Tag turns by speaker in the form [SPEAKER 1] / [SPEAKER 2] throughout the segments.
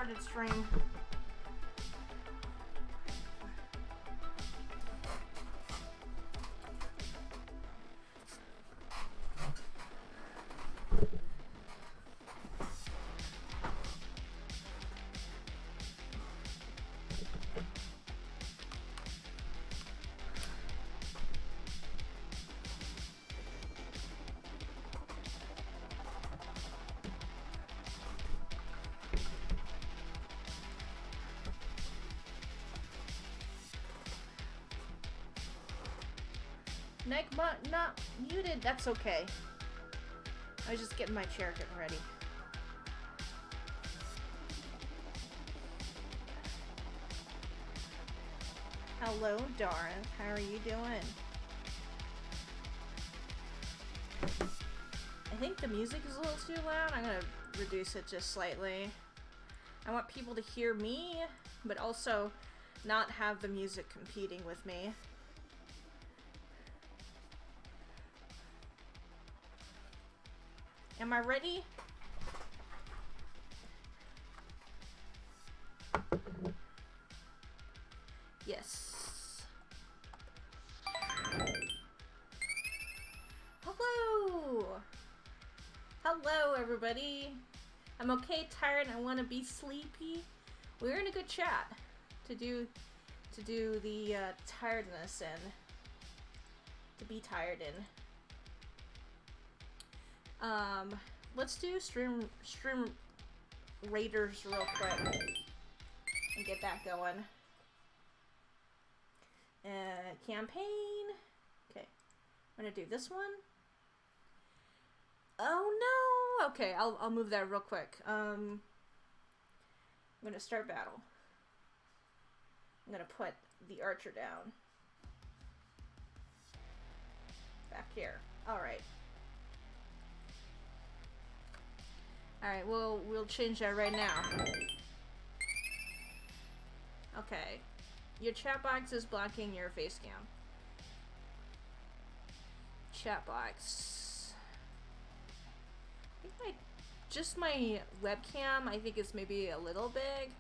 [SPEAKER 1] started stream. Nigma not muted, that's okay. I was just getting my chair getting ready. Hello, Dara. How are you doing? I think the music is a little too loud. I'm gonna reduce it just slightly. I want people to hear me, but also not have the music competing with me. Am I ready? Yes. Hello! Hello, everybody. I'm okay, tired, I want to be sleepy. We're in a good chat to do the tiredness and to be tired in. Let's do stream raiders real quick and get that going. Campaign. Okay, I'm gonna do this one. Oh no. Okay, I'll move that real quick. I'm gonna start battle. I'm gonna put the archer down back here. All right. Alright, we'll change that right now. Okay. Your chat box is blocking your face cam. Chat box. I think just my webcam, I think is maybe a little big.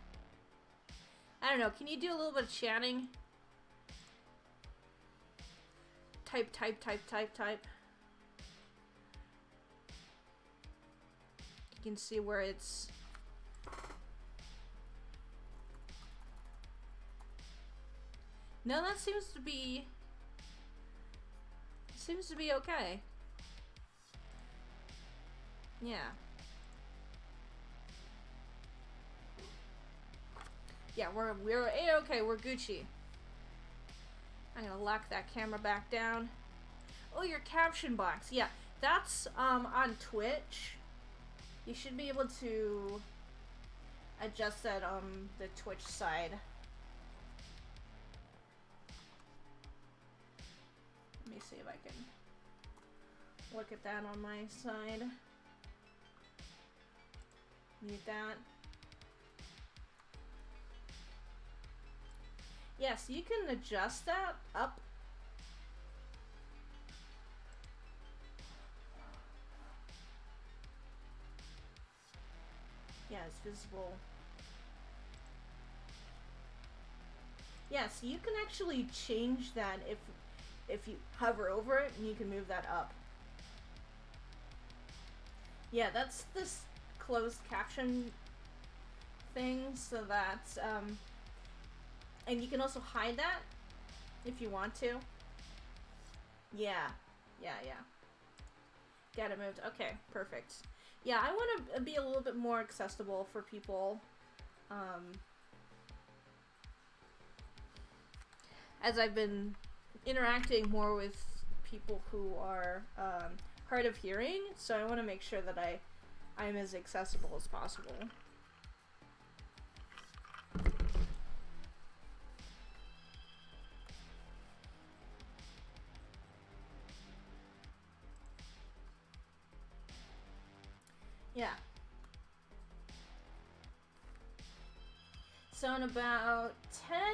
[SPEAKER 1] I don't know, can you do a little bit of chatting? Type. You can see where it's no, that seems to be okay. Yeah. Yeah, we're A-okay, we're Gucci. I'm gonna lock that camera back down. Oh, your caption box. Yeah, that's on Twitch. You should be able to adjust that on the Twitch side. Let me see if I can look at that on my side. Mute that. Yes, you can adjust that up. Yeah, it's visible. Yeah, so you can actually change that if you hover over it, and you can move that up. Yeah, that's this closed caption thing, so that's and you can also hide that if you want to. Yeah. Got it moved. Okay, perfect. Yeah, I want to be a little bit more accessible for people. As I've been interacting more with people who are hard of hearing, so I want to make sure that I'm as accessible as possible. Yeah. So in about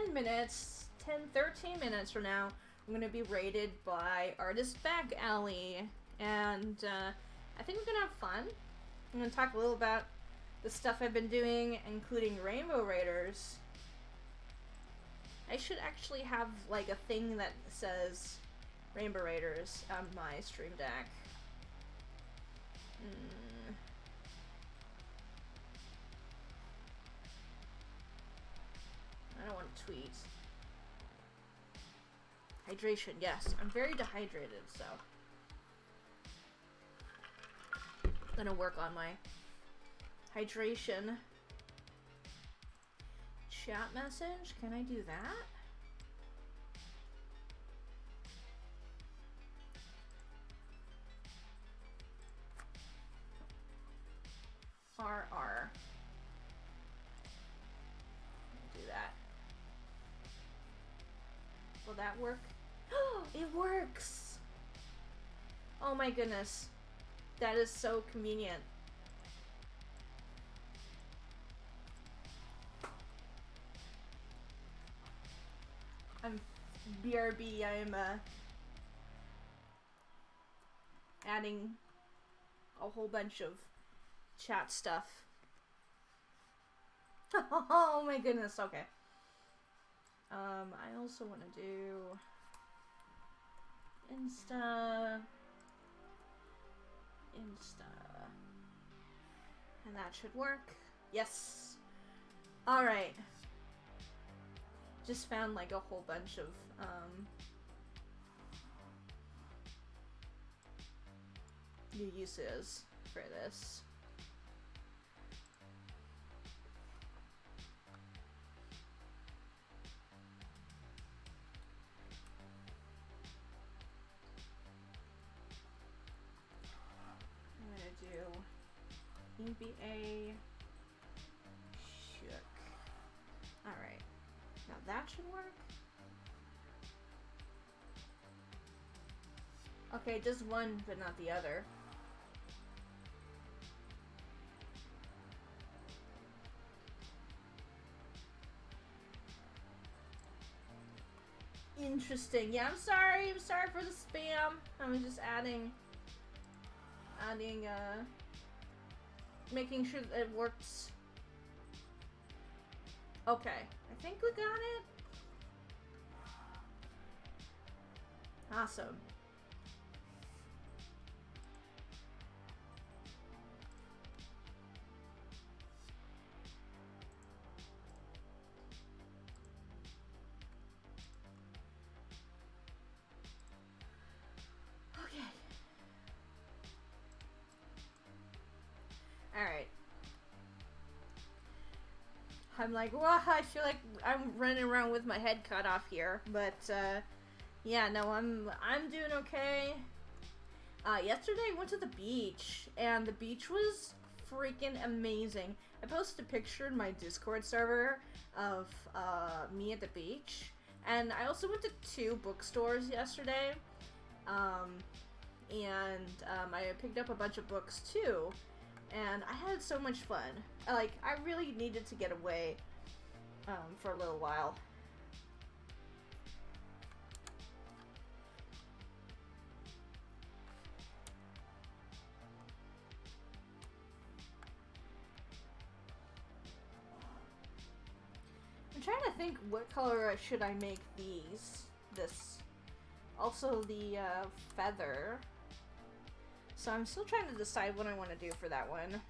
[SPEAKER 1] 10 minutes, 13 minutes from now, I'm going to be raided by Artist Back Alley. And I think we're going to have fun. I'm going to talk a little about the stuff I've been doing, including Rainbow Raiders. I should actually have like a thing that says Rainbow Raiders on my stream deck. I don't want to tweet. Hydration, yes. I'm very dehydrated, so I'm gonna work on my hydration. Chat message? Can I do that? RR. Do that. Will that work? Oh, it works! Oh my goodness. That is so convenient. I'm BRB, I'm adding a whole bunch of chat stuff. Oh my goodness, okay. I also want to do Insta, and that should work. Yes. All right. Just found like a whole bunch of new uses for this. EBA shook. Alright. Now that should work. Okay, just one, but not the other. Interesting. Yeah, I'm sorry for the spam. I'm just adding, making sure that it works. Okay, I think we got it. Awesome. Okay. Alright. I'm like, well, I feel like I'm running around with my head cut off here, but yeah, no, I'm doing okay. Yesterday I went to the beach, and the beach was freaking amazing. I posted a picture in my Discord server of me at the beach, and I also went to 2 bookstores yesterday, and I picked up a bunch of books too. And I had so much fun. Like, I really needed to get away for a little while. I'm trying to think what color should I make these. Also the feather. So I'm still trying to decide what I want to do for that one.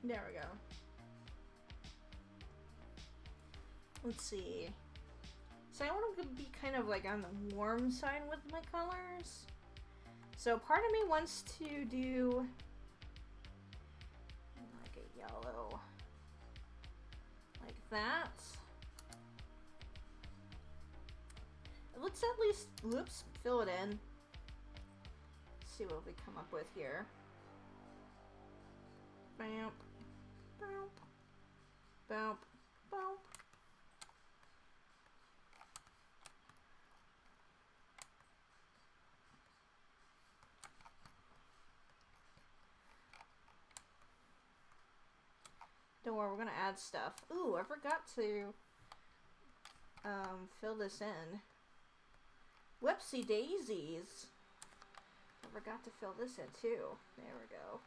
[SPEAKER 1] There we go. Let's see. So I want to be kind of like on the warm side with my colors. So part of me wants to do like a yellow. that. Let's at least, whoops, fill it in. See what we come up with here. Bamp, bamp, bamp, bamp. Don't worry, we're gonna add stuff. Ooh, I forgot to fill this in. Whoopsie daisies. I forgot to fill this in too. There we go.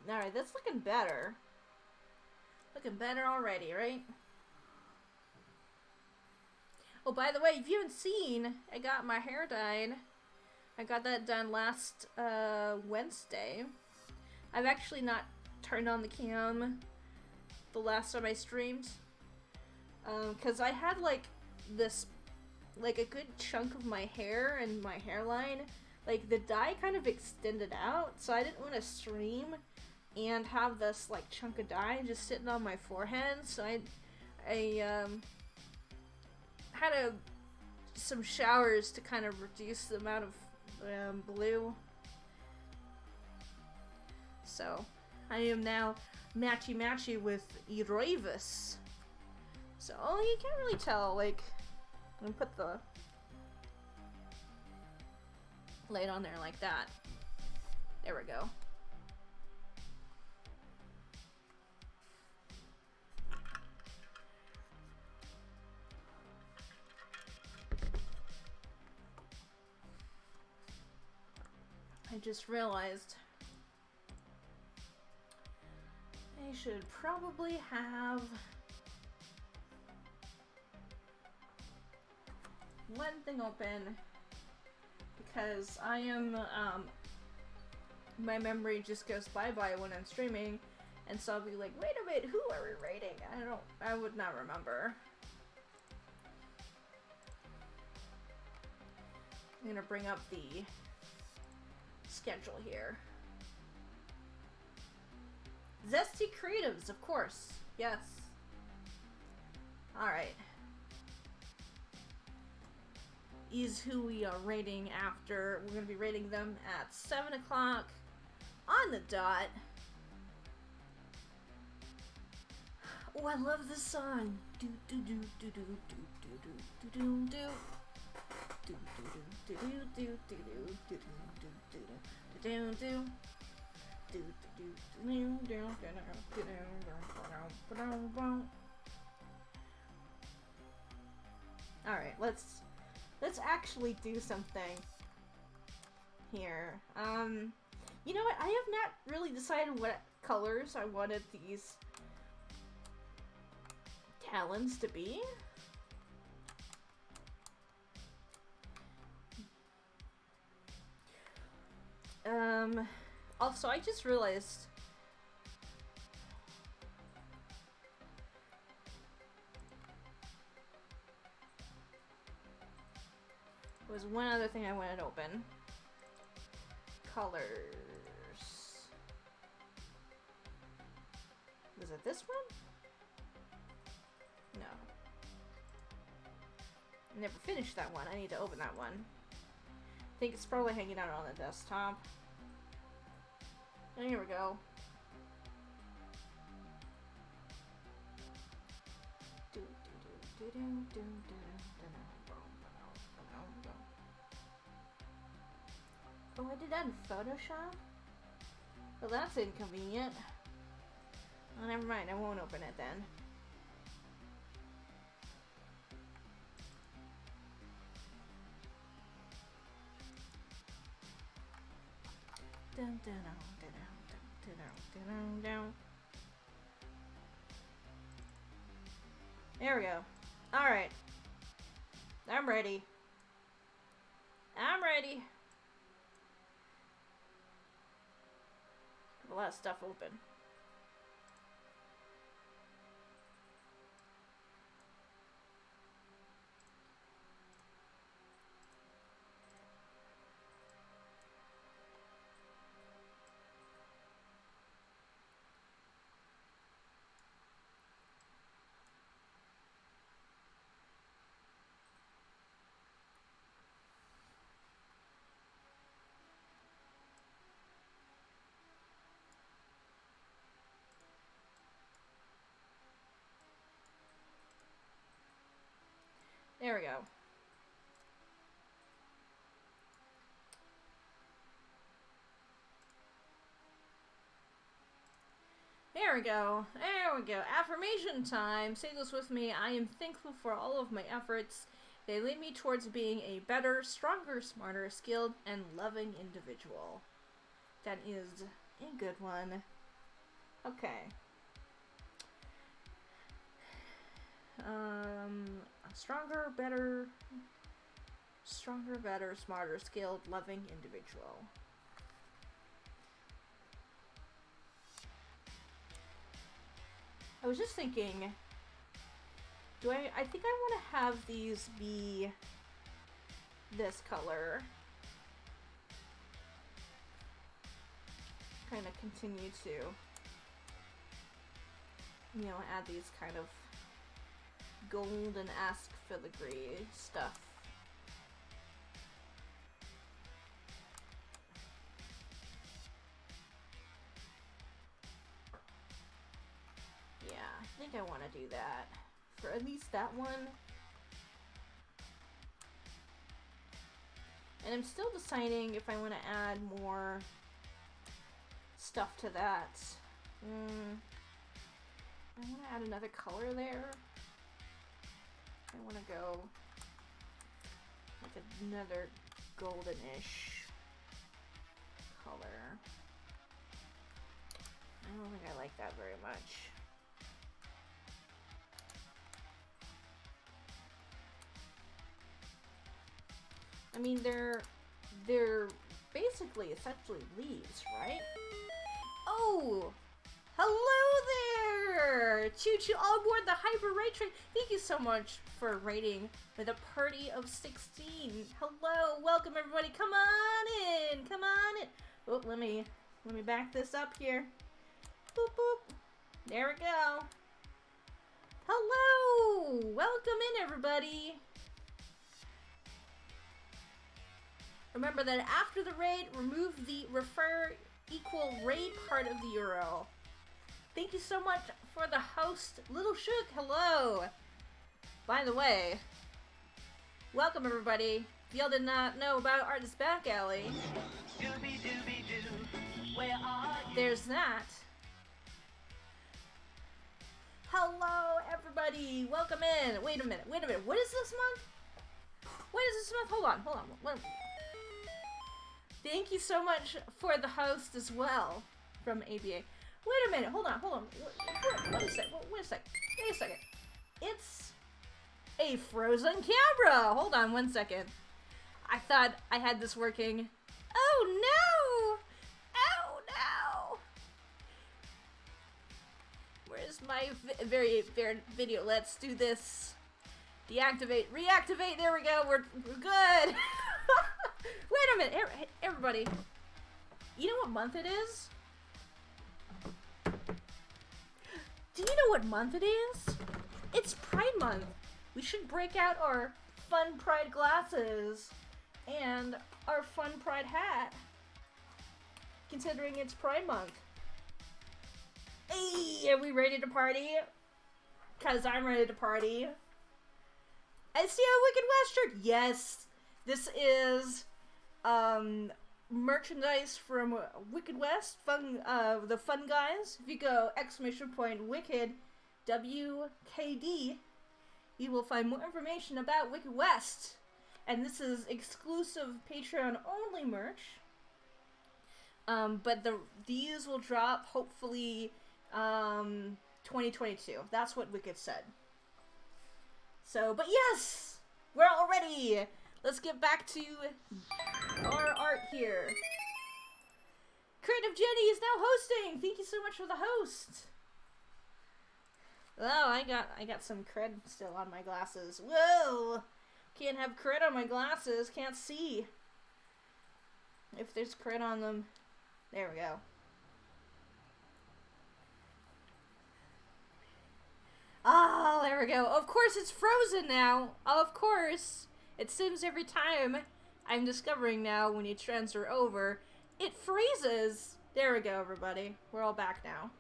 [SPEAKER 1] Alright, that's looking better. Looking better already, right? Oh, by the way, if you haven't seen, I got my hair dyed. I got that done last Wednesday. I've actually not turned on the cam the last time I streamed. Because I had like this, like a good chunk of my hair and my hairline, like the dye kind of extended out, so I didn't want to stream and have this like chunk of dye just sitting on my forehead, so I had some showers to kind of reduce the amount of blue. So I am now matchy with Eravis. So you can't really tell, like, I'm gonna put the light on there like that. There we go. I just realized I should probably have one thing open because I am, my memory just goes bye-bye when I'm streaming, and so I'll be like, wait a minute, who are we rating? I would not remember. I'm gonna bring up the schedule here. Zesty Creatives, of course. Yes. Alright. Is who we are rating after. We're going to be rating them at 7 o'clock on the dot. Oh, I love this song. Do do do do do do do do do do. Do do do do do do do do do do do. Alright, let's actually do something here. You know what? I have not really decided what colors I wanted these talons to be. Also, I just realized there was one other thing I wanted open. Colors. Was it this one? No. I never finished that one. I need to open that one. I think it's probably hanging out on the desktop. And here we go. Oh, I did that in Photoshop? Well, that's inconvenient. Oh, never mind. I won't open it then. Dun, dun, dun, dun, dun, dun, dun, dun. There we go. Alright. I'm ready. I'm ready. A lot of stuff open. There we go. There we go. There we go. Affirmation time. Say this with me. I am thankful for all of my efforts. They lead me towards being a better, stronger, smarter, skilled, and loving individual. That is a good one. Okay. Stronger, better, smarter, skilled, loving individual. I was just thinking, I think I want to have these be this color. Kind of continue to, you know, add these kind of golden-esque filigree stuff. Yeah, I think I want to do that for at least that one. And I'm still deciding if I want to add more stuff to that. I want to add another color there. I want to go like another goldenish color. I don't think I like that very much. I mean, they're basically essentially leaves, right? Oh! Hello there! Choo-choo all aboard the Hyper Ray Train. Thank you so much for rating with a party of 16. Hello, welcome everybody. Come on in, come on in. Oh, let me back this up here. Boop boop. There we go. Hello, welcome in everybody. Remember that after the raid, remove the refer equal raid part of the URL. Thank you so much for the host, Little Shook. Hello. By the way, welcome everybody. If y'all did not know about Artist Back Alley, there's that. Hello everybody. Welcome in. Wait a minute. What is this month? What is this month? Hold on. Thank you so much for the host as well from ABA. Wait a minute, hold on. Wait a second. It's a frozen camera. Hold on 1 second. I thought I had this working. Oh no! Where's my very video? Let's do this. Deactivate, reactivate. There we go. We're good. Wait a minute, everybody. You know what month it is? Do you know what month it is? It's Pride Month. We should break out our fun Pride glasses and our fun Pride hat, considering it's Pride Month. Hey, are we ready to party? Cause I'm ready to party. I see a Wicked West shirt. Yes, this is merchandise from Wicked West, the fun guys. If you go !Wicked WKD, you will find more information about Wicked West. And this is exclusive Patreon only merch. But these will drop hopefully 2022. That's what Wicked said. So, but yes, we're all ready. Let's get back to our art here. Creative Jenny is now hosting. Thank you so much for the host. Oh, I got some cred still on my glasses. Whoa! Can't have cred on my glasses. Can't see. If there's cred on them. There we go. Oh, there we go. Of course it's frozen now. Of course. It seems every time I'm discovering now when you transfer over, it freezes. There we go, everybody. We're all back now.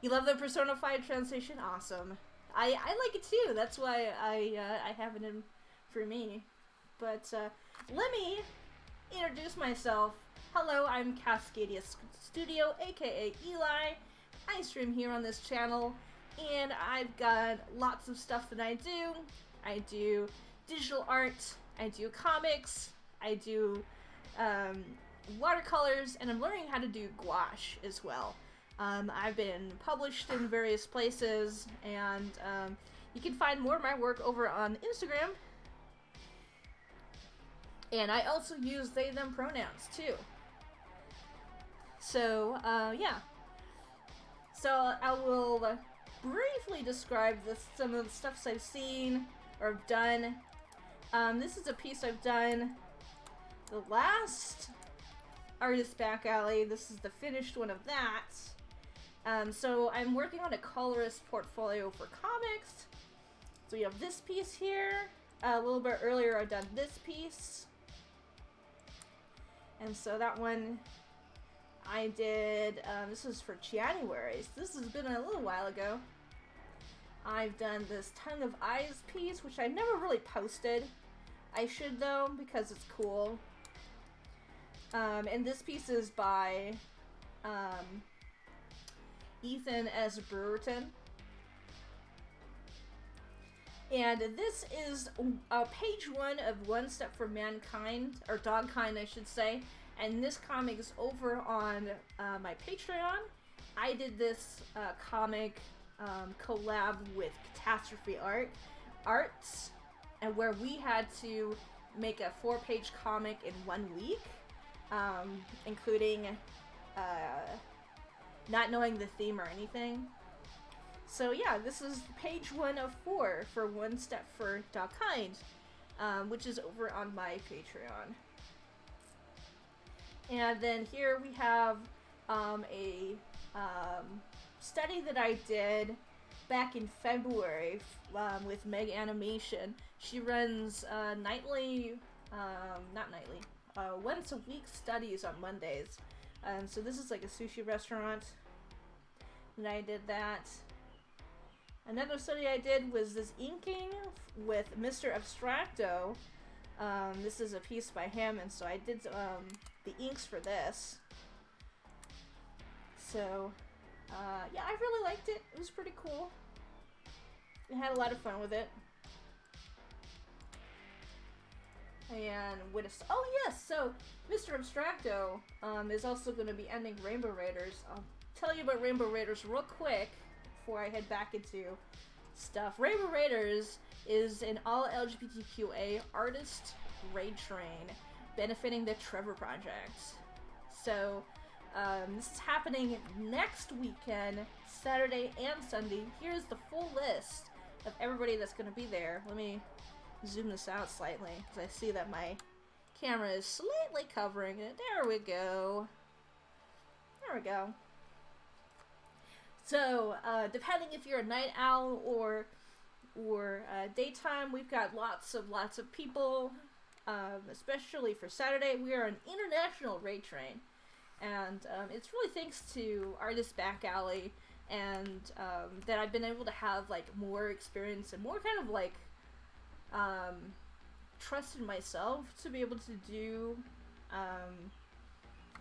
[SPEAKER 1] You love the Persona 5 translation? Awesome. I like it too. That's why I have it in for me. But let me introduce myself. Hello, I'm Cascadia Studio, aka Eli. I stream here on this channel, and I've got lots of stuff that I do. I do digital art, I do comics, I do watercolors, and I'm learning how to do gouache as well. I've been published in various places, and you can find more of my work over on Instagram. And I also use they, them pronouns too. So, yeah. So I will briefly describe some of the stuff I've seen or have done. This is a piece I've done the last Artist Back Alley. This is the finished one of that. So I'm working on a colorist portfolio for comics. So we have this piece here. A little bit earlier I've done this piece. And so that one I did, this is for January. So this has been a little while ago. I've done this Tongue of Eyes piece, which I never really posted. I should though, because it's cool. And this piece is by Ethan S. Brewerton. And this is page 1 of One Step for Mankind, or Dogkind, I should say. And this comic is over on my Patreon. I did this comic collab with Catastrophe Arts, and where we had to make a 4-page comic in 1 week, including not knowing the theme or anything. So yeah, this is page 1 of 4 for One Step for Dogkind, which is over on my Patreon. And then here we have a study that I did back in February with Meg Animation. She runs once a week studies on Mondays. So this is like a sushi restaurant, and I did that. Another study I did was this inking with Mr. Abstracto. This is a piece by him, and so I did the inks for this. So, yeah, I really liked it. It was pretty cool. I had a lot of fun with it. And oh yes, so Mr. Abstracto is also going to be ending Rainbow Raiders. I'll tell you about Rainbow Raiders real quick before I head back into stuff. Rainbow Raiders is an all LGBTQA artist raid train benefiting the Trevor Project. So this is happening next weekend, Saturday and Sunday. Here's the full list of everybody that's going to be there. Let me zoom this out slightly because I see that my camera is slightly covering it. There we go. There we go. So, depending if you're a night owl or daytime, we've got lots of people. Especially for Saturday, we are an international raid train, and it's really thanks to Artist Back Alley and that I've been able to have like more experience and more kind of like trust in myself to be able to do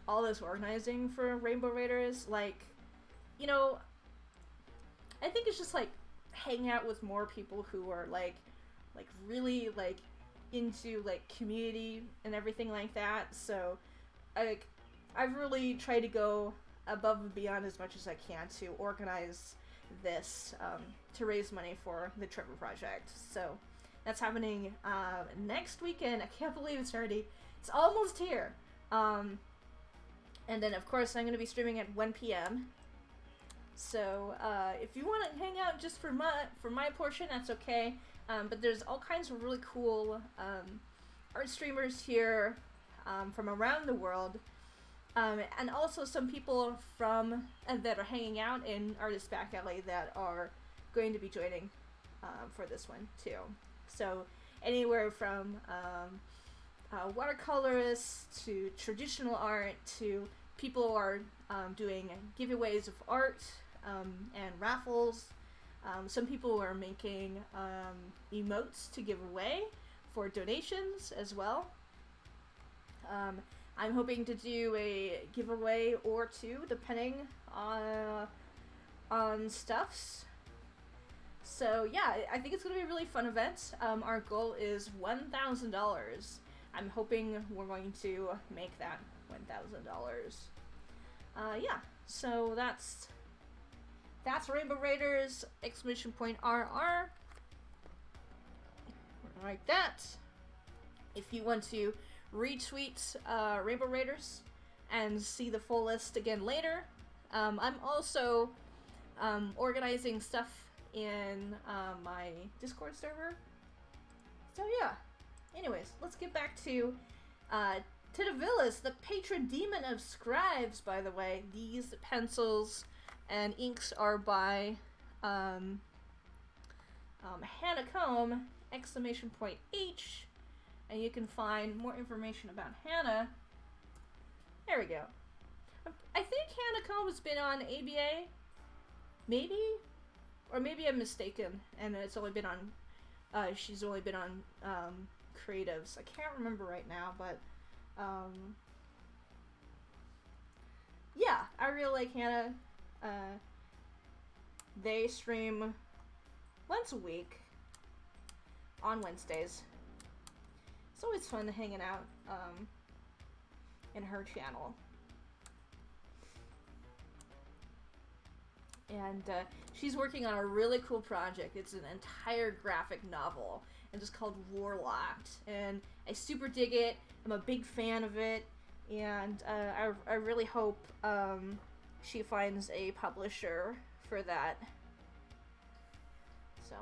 [SPEAKER 1] all this organizing for Rainbow Raiders. Like, you know, I think it's just like hang out with more people who are like really like into like community and everything like that. So I've really tried to go above and beyond as much as I can to organize this to raise money for the Trevor Project. So that's happening next weekend. I can't believe it's almost here. And then of course I'm going to be streaming at 1 p.m. So if you want to hang out just for my portion, that's okay. But there's all kinds of really cool art streamers here from around the world, and also some people from that are hanging out in Artist Back Alley that are going to be joining for this one too. So anywhere from watercolorists to traditional art to people who are doing giveaways of art and raffles. Some people are making emotes to give away for donations as well. I'm hoping to do a giveaway or two, depending on stuffs. So yeah, I think it's going to be a really fun event. Our goal is $1,000. I'm hoping we're going to make that $1,000. Yeah, so that's Rainbow Raiders !RR. Like that. If you want to retweet Rainbow Raiders and see the full list again later, I'm also organizing stuff in my Discord server. So yeah. Anyways, let's get back to Titavillis, the patron demon of scribes, by the way. These pencils and inks are by Hannah Comb, !H, and you can find more information about Hannah. There we go. I think Hannah Comb has been on ABA, maybe? Or maybe I'm mistaken, and it's only been on, she's only been on creatives. I can't remember right now, but yeah, I really like Hannah. They stream once a week on Wednesdays. It's always fun hanging out in her channel. And she's working on a really cool project. It's an entire graphic novel, and it's called Warlocked. And I super dig it. I'm a big fan of it, and I really hope she finds a publisher for that. So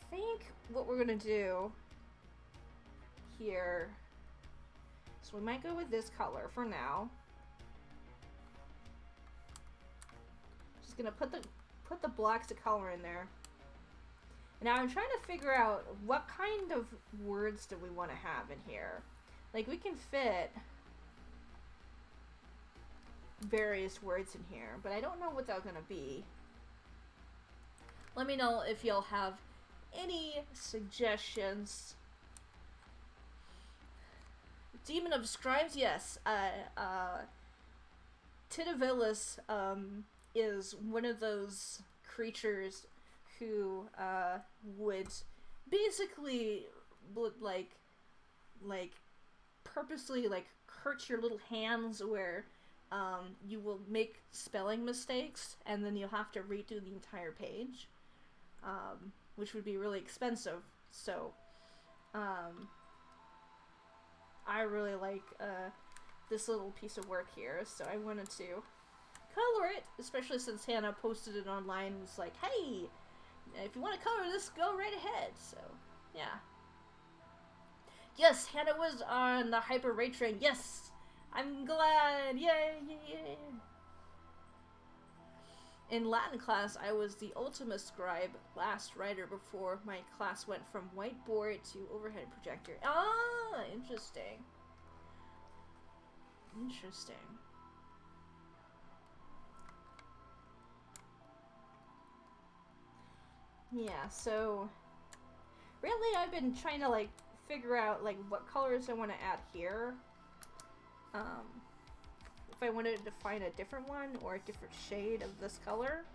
[SPEAKER 1] I think what we're gonna do here, so we might go with this color for now. Just gonna put the blocks of color in there. And now I'm trying to figure out what kind of words do we want to have in here. Like, we can fit various words in here, but I don't know what they're gonna be. Let me know if y'all have any suggestions. Demon of Scribes, yes. Titavillis is one of those creatures who would basically like purposely like hurt your little hands, where you will make spelling mistakes and then you'll have to redo the entire page, which would be really expensive. So I really like this little piece of work here, so I wanted to color it, especially since Hannah posted it online and was like, hey, if you want to color this, go right ahead. So yeah. Yes, Hannah was on the Hyper Ray Train. Yes, I'm glad. Yay, yay, yay. In Latin class, I was the ultimate scribe, last writer, before my class went from whiteboard to overhead projector. Ah, interesting. Interesting. Yeah, so really I've been trying to like figure out like what colors I want to add here. If I wanted to find a different one or a different shade of this color.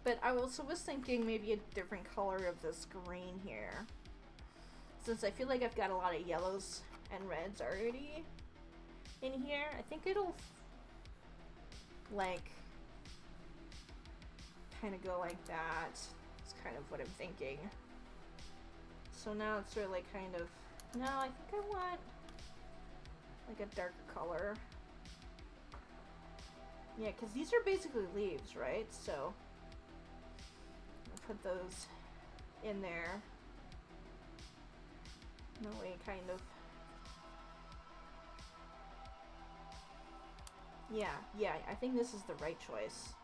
[SPEAKER 1] But I also was thinking maybe a different color of this green here, since I feel like I've got a lot of yellows and reds already in here. I think it'll like kind of go like that. It's kind of what I'm thinking. So now it's really kind of, no, I think I want like a darker color. Yeah, because these are basically leaves, right? So I'll put those in there. That way kind of, yeah, I think this is the right choice.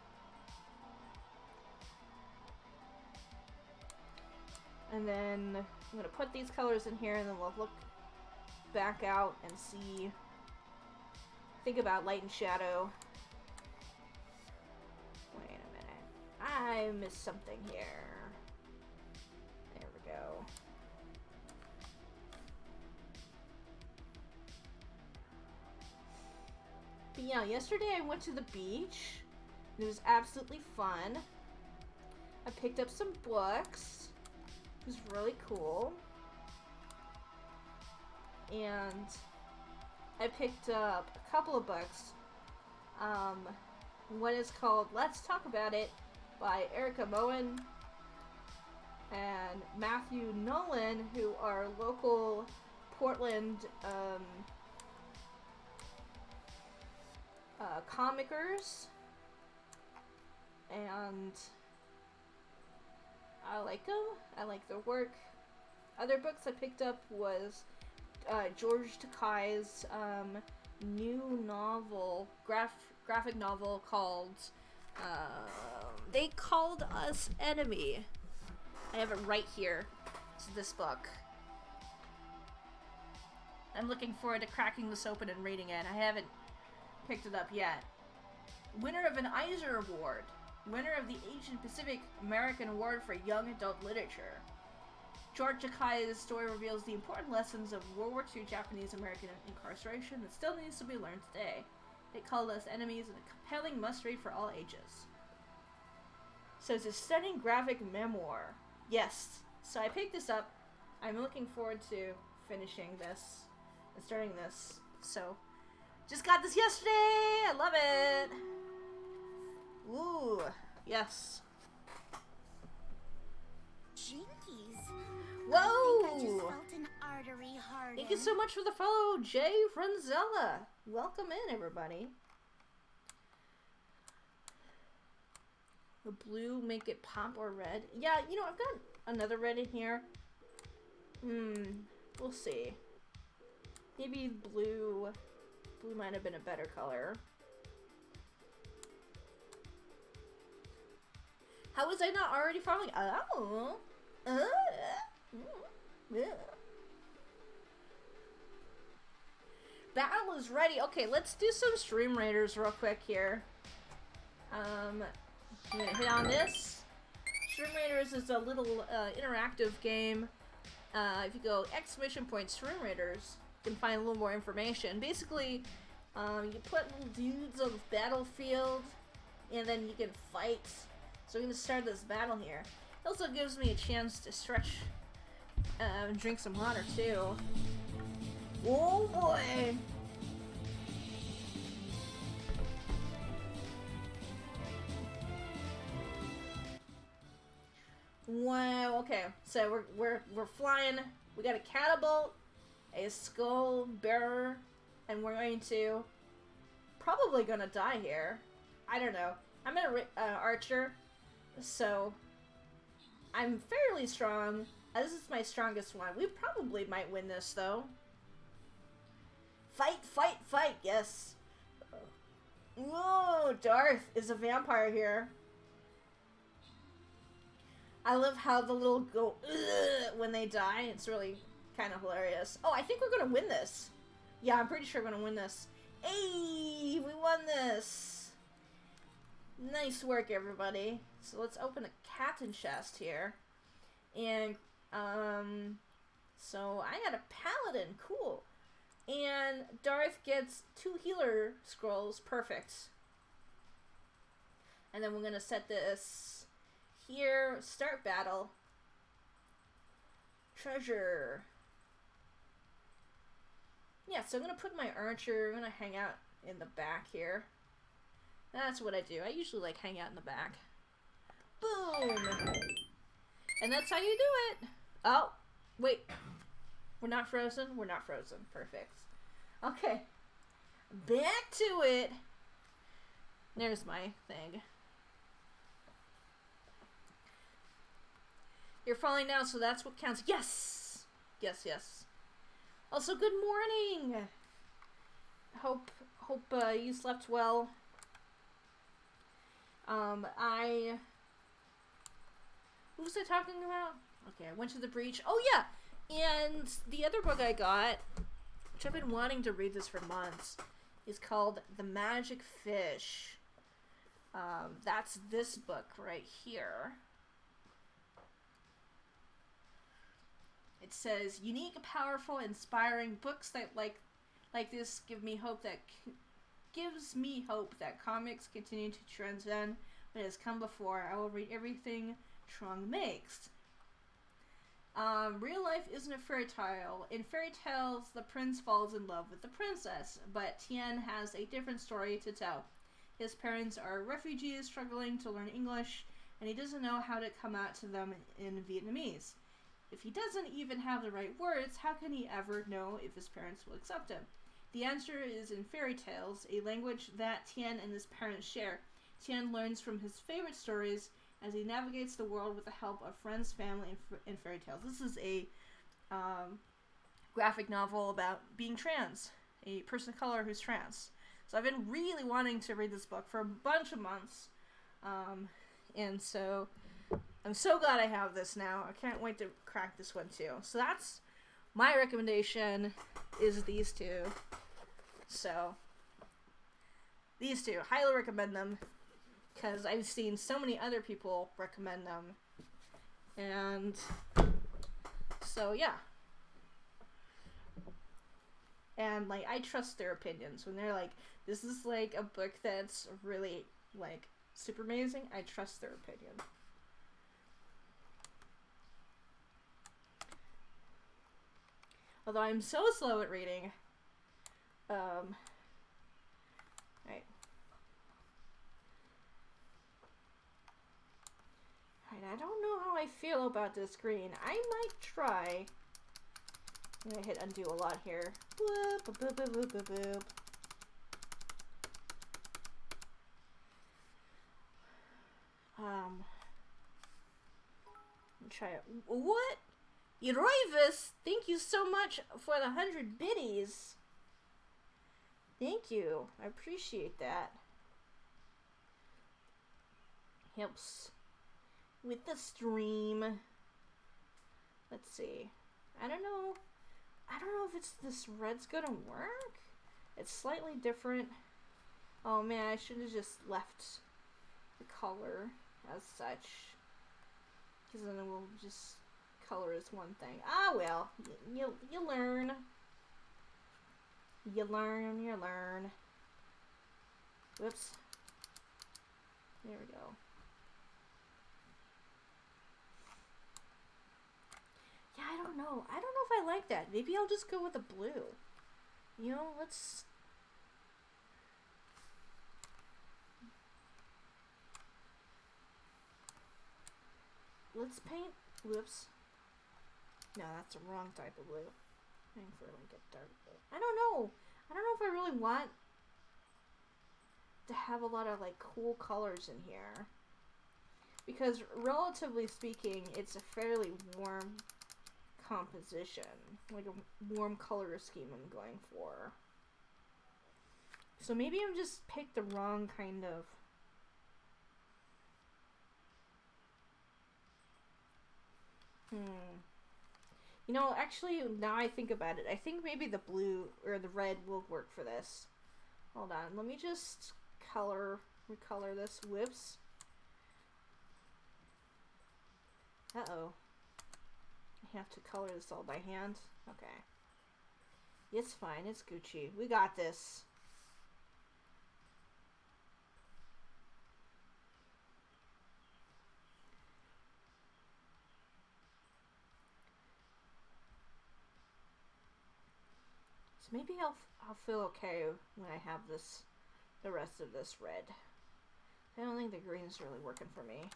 [SPEAKER 1] And then I'm going to put these colors in here, and then we'll look back out and see think about light and shadow. Wait a minute. I missed something here. There we go. But yeah, yesterday I went to the beach. It was absolutely fun. I picked up some books. It was really cool. And I picked up a couple of books. One is called Let's Talk About It by Erica Moen and Matthew Nolan, who are local Portland comicers. And I like them. I like their work. Other books I picked up was George Takei's new novel, graphic novel called They Called Us Enemy. I have it right here. It's this book. I'm looking forward to cracking this open and reading it. I haven't picked it up yet. Winner of an Eisner Award. Winner of the Asian Pacific American Award for Young Adult Literature. George Takei's story reveals the important lessons of World War II Japanese-American incarceration that still needs to be learned today. They Called Us Enemies, and a compelling must-read for all ages. So it's a stunning graphic memoir. Yes. So I picked this up. I'm looking forward to finishing this and starting this. So, just got this yesterday! I love it! Ooh, yes.
[SPEAKER 2] Jinkies.
[SPEAKER 1] Whoa!
[SPEAKER 2] I just felt an artery harden.
[SPEAKER 1] Thank you so much for the follow, Jay Franzella. Welcome in, everybody. The blue make it pop or red? Yeah, you know, I've got another red in here. We'll see. Maybe blue. Blue might have been a better color. How was I not already following? Oh. Battle is ready. Okay, let's do some Stream Raiders real quick here. I'm gonna hit on this. Stream Raiders is a little interactive game. If you go ! Stream Raiders, you can find a little more information. Basically, you put little dudes on the battlefield, and then you can fight. So I'm gonna start this battle here. It also gives me a chance to stretch and drink some water too. Oh boy! Wow. Okay, so we're flying. We got a catapult, a skull bearer, and we're going to probably gonna die here. I don't know. I'm an archer, so I'm fairly strong. This is my strongest one. We probably might win this though. Fight, fight, fight! Yes. Whoa, Darth is a vampire here. I love how the little go when they die. It's really kind of hilarious. Oh, I think we're gonna win this. Yeah, I'm pretty sure we're gonna win this. Hey, we won this. Nice work, everybody. So let's open a captain chest here. And, so I got a paladin. Cool. And Darth gets 2 healer scrolls. Perfect. And then we're gonna set this here. Start battle. Treasure. Yeah, so I'm gonna put my archer. I'm gonna hang out in the back here. That's what I do. I usually like hang out in the back. Boom! And that's how you do it. Oh, wait. We're not frozen? We're not frozen. Perfect. Okay. Back to it. There's my thing. You're falling down, so that's what counts. Yes! Yes, yes. Also, good morning! Hope you slept well. Who was I talking about? Okay, I went to the breach. Oh, yeah! And the other book I got, which I've been wanting to read this for months, is called The Magic Fish. That's this book right here. It says, unique, powerful, inspiring books that like this gives me hope that comics continue to transcend what has come before. I will read everything Trong makes. Real life isn't a fairy tale. In fairy tales, the prince falls in love with the princess, but Tien has a different story to tell. His parents are refugees struggling to learn English, and he doesn't know how to come out to them in Vietnamese. If he doesn't even have the right words, how can he ever know if his parents will accept him? The answer is in fairy tales, a language that Tien and his parents share. Tien learns from his favorite stories as he navigates the world with the help of friends, family, and fairy tales. This is a graphic novel about being trans, a person of color who's trans. So I've been really wanting to read this book for a bunch of months, and so I'm so glad I have this now. I can't wait to crack this one too. So that's my recommendation, is these two. So these two, highly recommend them, because I've seen so many other people recommend them, and so yeah. And like, I trust their opinions when they're like, this is like a book that's really like super amazing. I trust their opinion. Although I'm so slow at reading. Right. Alright, I don't know how I feel about this green. I might try. I'm gonna hit undo a lot here. Whoop, boop, boop, boop, boop, boop, boop. Let me try it. What? Eroivis, thank you so much for the 100 biddies. Thank you. I appreciate that. Helps with the stream. Let's see. I don't know if it's this red's gonna work. It's slightly different. Oh man, I should have just left the color as such, because then we'll just color is one thing. Ah well, you learn. You learn. Whoops. There we go. Yeah, I don't know. I don't know if I like that. Maybe I'll just go with the blue. You know, let's paint. Whoops. No, that's the wrong type of blue. Aiming for like a dark blue. I don't know. I don't know if I really want to have a lot of like cool colors in here, because relatively speaking, it's a fairly warm composition, like a warm color scheme I'm going for. So maybe I'm just picked the wrong kind of. You know, actually, now I think about it, I think maybe the blue or the red will work for this. Hold on, let me just recolor this. Whoops. Uh-oh. I have to color this all by hand? Okay. It's fine, it's Gucci. We got this. Maybe I'll feel okay when I have the rest of this red. I don't think the green's really working for me.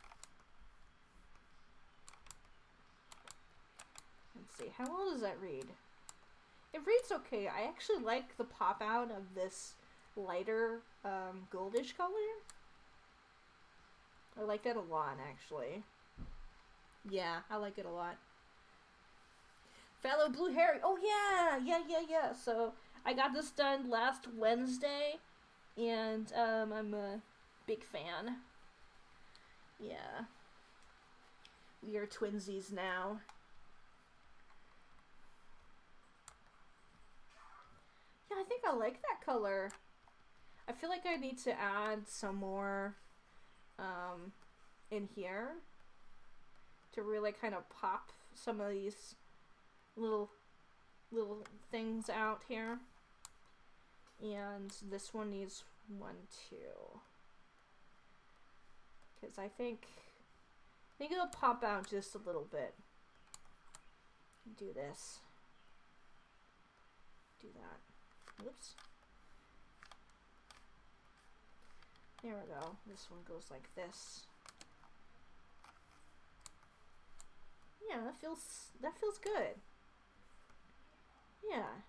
[SPEAKER 1] Let's see, how well does that read? It reads okay. I actually like the pop out of this lighter goldish color. I like that a lot, actually. Yeah, I like it a lot. Fellow Blue Harry. Oh yeah. So I got this done last Wednesday, and I'm a big fan. Yeah. We are twinsies now. Yeah, I think I like that color. I feel like I need to add some more in here to really kind of pop some of these little things out here. And this one needs one too, because I think it'll pop out just a little bit. Do this. Do that. Whoops. There we go. This one goes like this. Yeah, that feels good. Yeah.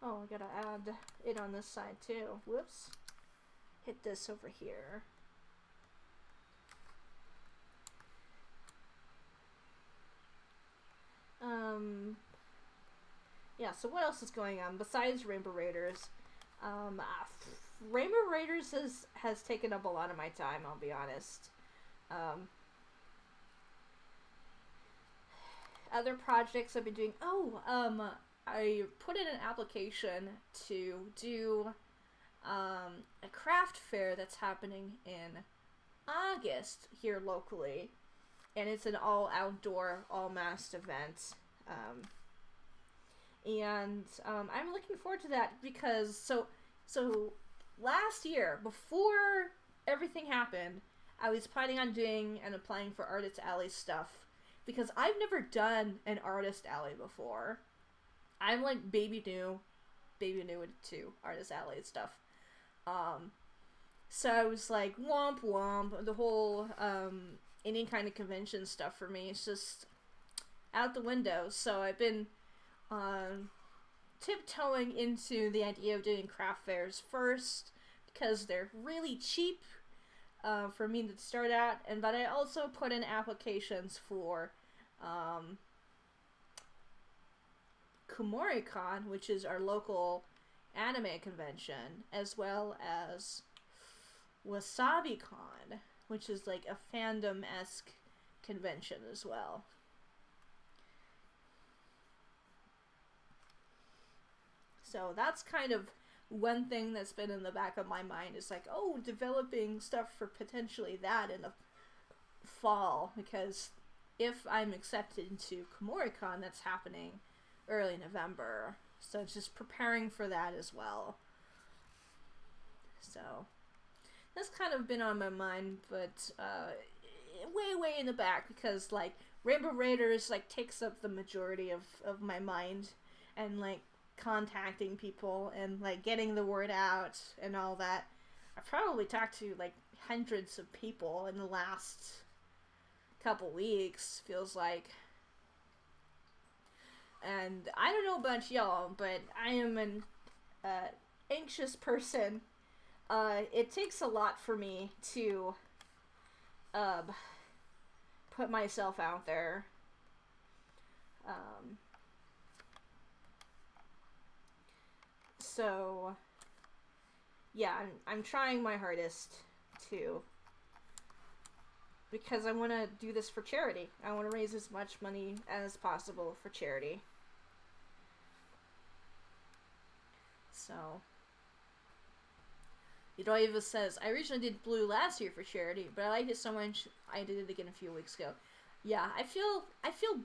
[SPEAKER 1] Oh, I gotta add it on this side too. Whoops. Hit this over here. Yeah, so what else is going on besides Rainbow Raiders? Rainbow Raiders has taken up a lot of my time, I'll be honest. Other projects I've been doing. I put in an application to do a craft fair that's happening in August here locally, and it's an all outdoor, all masked event. I'm looking forward to that because so last year, before everything happened, I was planning on doing and applying for Artist Alley stuff because I've never done an Artist Alley before. I'm like baby new to Artist Alley stuff. So I was like, womp womp, the whole any kind of convention stuff for me is just out the window. So I've been tiptoeing into the idea of doing craft fairs first because they're really cheap for me to start out, but I also put in applications for KumoriCon, which is our local anime convention, as well as WasabiCon, which is like a fandom-esque convention as well. So that's kind of one thing that's been in the back of my mind is like, oh, developing stuff for potentially that in the fall, because if I'm accepted into KumoriCon, that's happening early November. So it's just preparing for that as well. So that's kind of been on my mind, but way in the back because like Rainbow Raiders like takes up the majority of my mind, and like contacting people and like getting the word out and all that. I've probably talked to like hundreds of people in the last couple weeks, feels like. And I don't know about y'all, but I am an anxious person. It takes a lot for me to put myself out there. So yeah, I'm trying my hardest to, because I want to do this for charity. I want to raise as much money as possible for charity. So, Eva says, I originally did blue last year for charity, but I liked it so much I did it again a few weeks ago. Yeah, I feel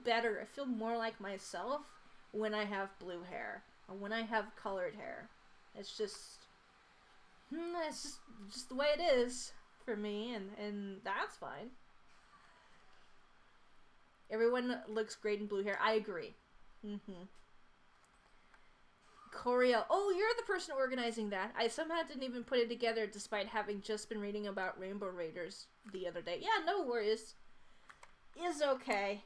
[SPEAKER 1] better. I feel more like myself when I have blue hair or when I have colored hair. It's just the way it is for me, and that's fine. Everyone looks great in blue hair. I agree. Coriel. Oh, you're the person organizing that. I somehow didn't even put it together despite having just been reading about Rainbow Raiders the other day. Yeah, no worries. Is okay.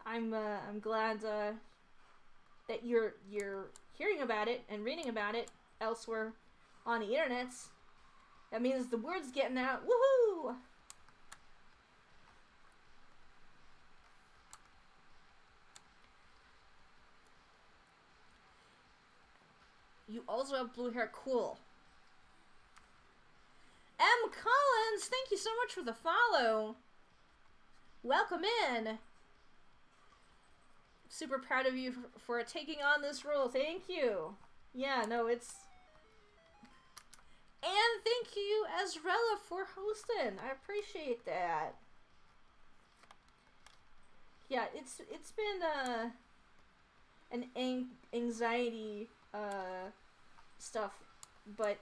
[SPEAKER 1] I'm glad that you're hearing about it and reading about it elsewhere on the internets. That means the word's getting out. Woohoo! You also have blue hair. Cool. M. Collins, thank you so much for the follow. Welcome in. Super proud of you for taking on this role. Thank you. Yeah, no, it's And thank you, Ezrella, for hosting. I appreciate that. Yeah, it's been an anxiety stuff, but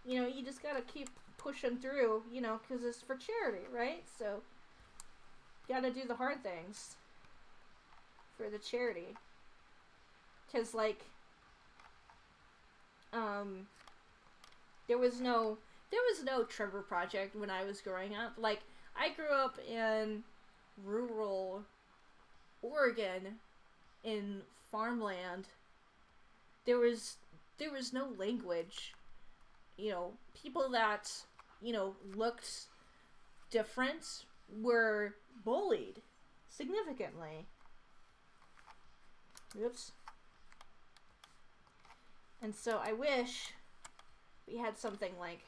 [SPEAKER 1] you just gotta keep pushing through, because it's for charity, right? So you gotta do the hard things for the charity. Because there was no Trevor Project when I was growing up. Like, I grew up in rural Oregon, in farmland. There was no language. People that looked different were bullied significantly. Oops. And so I wish we had something like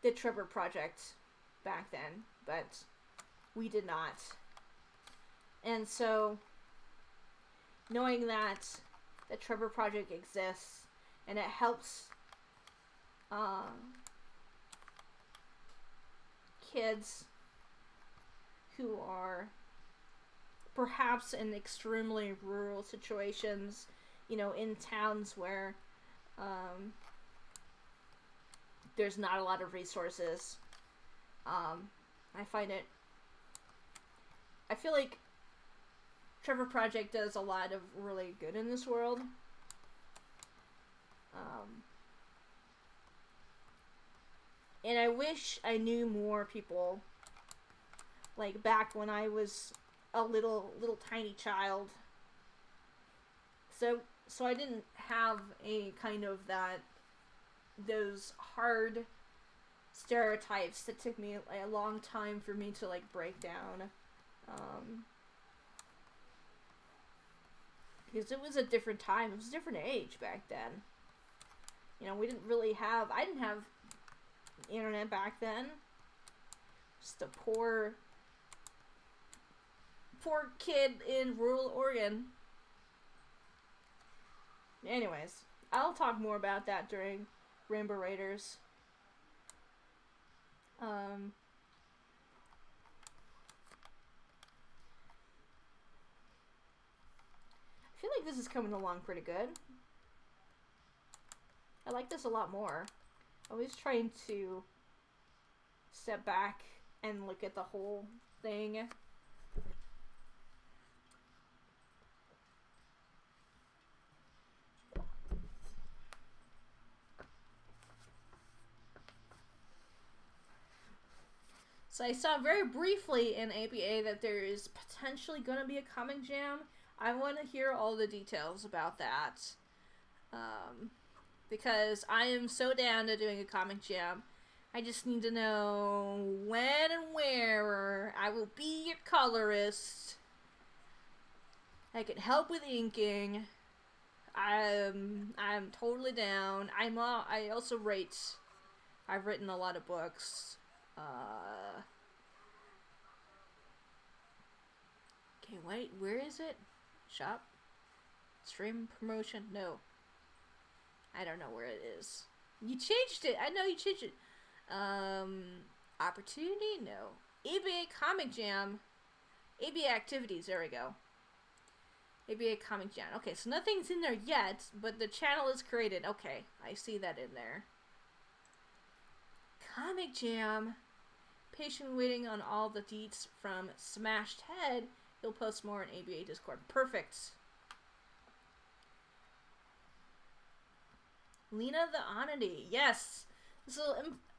[SPEAKER 1] the Trevor Project back then, but we did not. And so knowing that the Trevor Project exists and it helps kids who are perhaps in extremely rural situations, in towns where there's not a lot of resources. I feel like Trevor Project does a lot of really good in this world. And I wish I knew more people, like back when I was a little tiny child. So I didn't have a kind of those hard stereotypes that took me a long time for me to break down. Because it was a different time. It was a different age back then. We didn't really have... I didn't have internet back then. Just a poor kid in rural Oregon. Anyways, I'll talk more about that during Rainbow Raiders. I feel like this is coming along pretty good. I like this a lot more. Always trying to step back and look at the whole thing. So I saw very briefly in ABA that there is potentially going to be a comic jam. I want to hear all the details about that. Because I am so down to doing a comic jam. I just need to know when and where. I will be your colorist. I can help with inking. I'm totally down. I also write. I've written a lot of books. Okay, wait, where is it? Shop? Stream promotion? No. I don't know where it is. You changed it. I know you changed it. Opportunity? No. ABA Comic Jam. ABA Activities. There we go. ABA Comic Jam. Okay, so nothing's in there yet, but the channel is created. Okay, I see that in there. Comic Jam. Patient waiting on all the deets from Smashed Head. He'll post more in ABA Discord. Perfect. Lena the Oddity. Yes. This little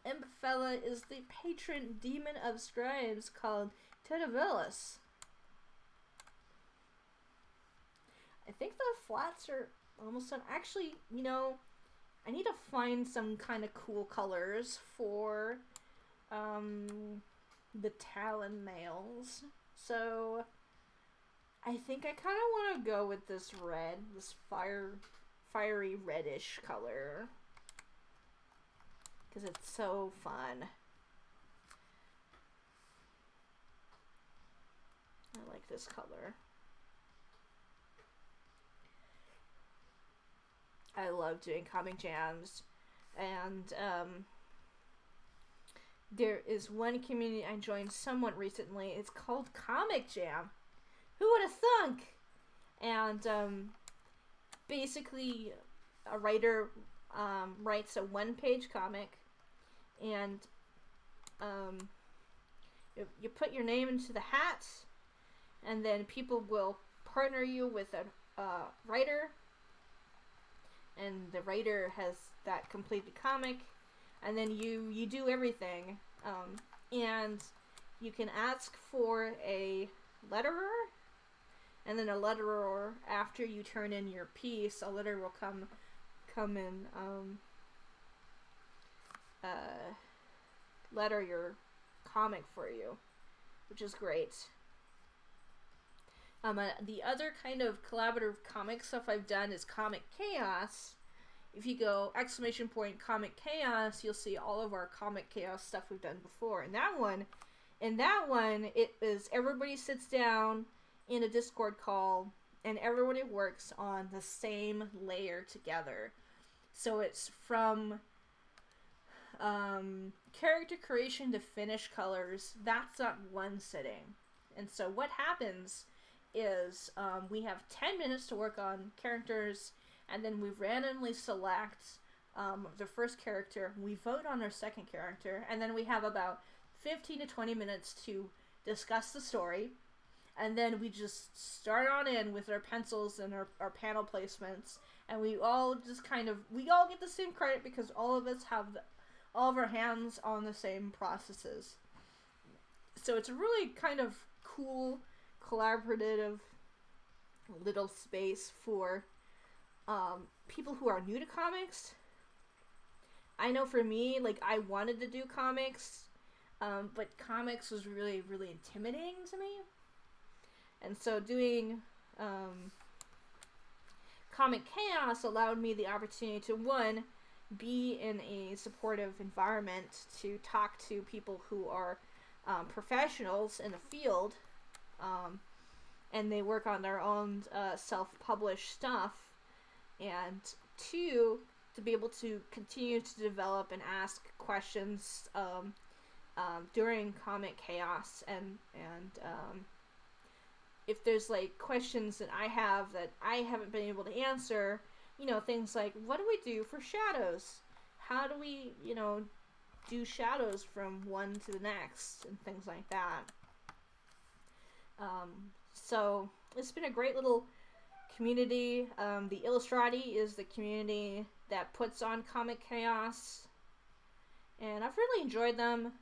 [SPEAKER 1] imp fella is the patron demon of scribes called Tedavillus. I think the flats are almost done. Actually, I need to find some kind of cool colors for the Talon nails. So I think I kind of want to go with this red, this fiery reddish color, because it's so fun. I like this color. I love doing comic jams. And there is one community I joined somewhat recently. It's called Comic Jam. Who would have thunk? And basically, a writer writes a one-page comic, and you put your name into the hat, and then people will partner you with a writer, and the writer has that completed comic, and then you do everything, and you can ask for a letterer, and then a letterer, after you turn in your piece, a letterer will come and letter your comic for you, which is great. The other kind of collaborative comic stuff I've done is Comic Chaos. If you go !Comic Chaos, you'll see all of our Comic Chaos stuff we've done before. In that one, it is everybody sits down in a Discord call, and everybody works on the same layer together. So it's from character creation to finish colors. That's not one sitting. And so what happens is we have 10 minutes to work on characters, and then we randomly select the first character. We vote on our second character, and then we have about 15 to 20 minutes to discuss the story. And then we just start on in with our pencils and our panel placements, and we all just we all get the same credit because all of us have all of our hands on the same processes. So it's a really kind of cool, collaborative little space for people who are new to comics. I know for me, like, I wanted to do comics, but comics was really, really intimidating to me. And so doing Comic Chaos allowed me the opportunity to, one, be in a supportive environment to talk to people who are professionals in the field, and they work on their own self-published stuff, and two, to be able to continue to develop and ask questions during Comic Chaos, and if there's like questions that I have that I haven't been able to answer, things like, what do we do for shadows? How do we, do shadows from one to the next, and things like that. So it's been a great little community. The Illustrati is the community that puts on Comic Chaos, and I've really enjoyed them.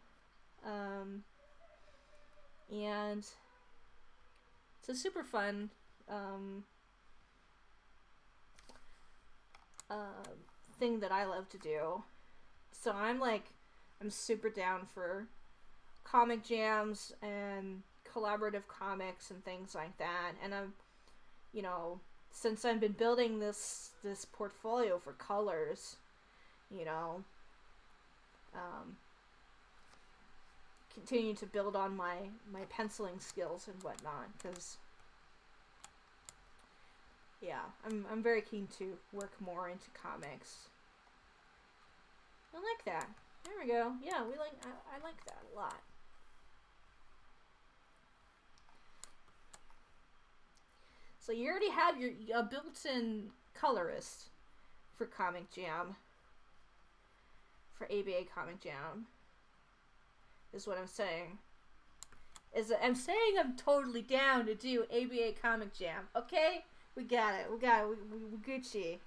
[SPEAKER 1] And it's a super fun thing that I love to do. So I'm super down for comic jams and collaborative comics and things like that. And I'm, since I've been building this portfolio for colors, continue to build on my penciling skills and whatnot, because I'm very keen to work more into comics. I like that. There we go. Yeah, I like that a lot. So you already have your built-in colorist for Comic Jam, for ABA Comic Jam, is what I'm saying. I'm saying I'm totally down to do ABA Comic Jam. Okay? We got it. We Gucci.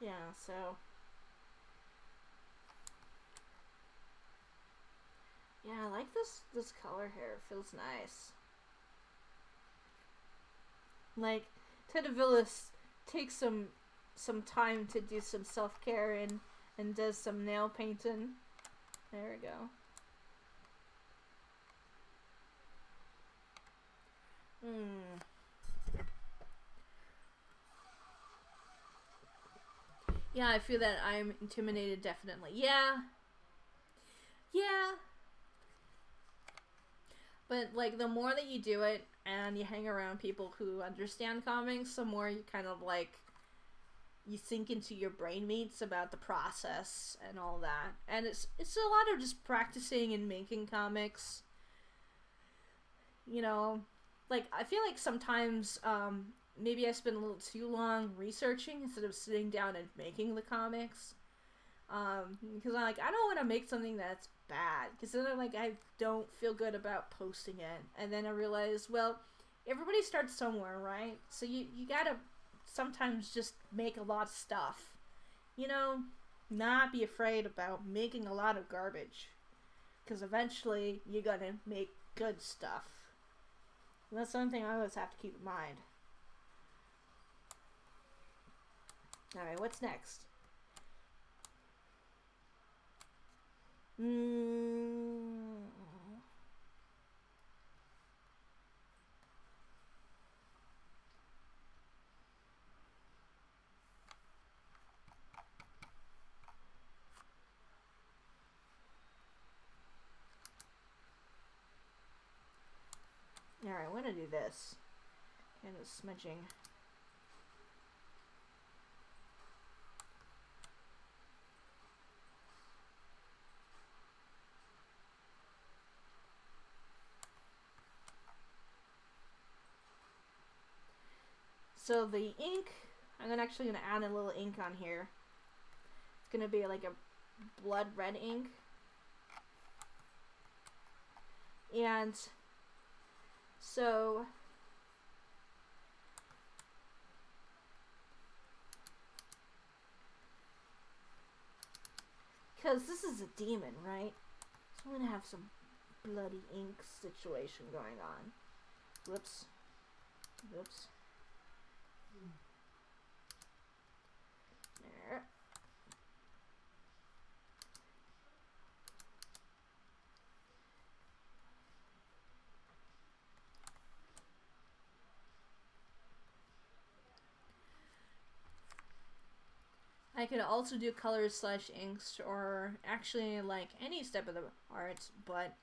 [SPEAKER 1] Yeah, so yeah, I like this color here. It feels nice. Like, Teddavillis takes some time to do some self-care and does some nail painting. There we go. Yeah, I feel that I'm intimidated, definitely. Yeah. Yeah. But, like, the more that you do it and you hang around people who understand comics, the more you kind of, like, you sink into your brain meats about the process and all that. And it's a lot of just practicing and making comics. You know, like, I feel like sometimes, maybe I spend a little too long researching instead of sitting down and making the comics. Because I don't want to make something that's bad. Because then I don't feel good about posting it. And then I realize, well, everybody starts somewhere, right? So you gotta sometimes just make a lot of stuff. You know, not be afraid about making a lot of garbage. Because eventually you're gonna make good stuff. And that's something I always have to keep in mind. Alright, what's next? Alright, I'm gonna do this. Kind of smudging. So the ink, I'm actually gonna add a little ink on here. It's gonna be like a blood red ink. And so because this is a demon, right? So I'm gonna have some bloody ink situation going on. Whoops. Whoops. There. I could also do colors / inks, or actually like any step of the art, but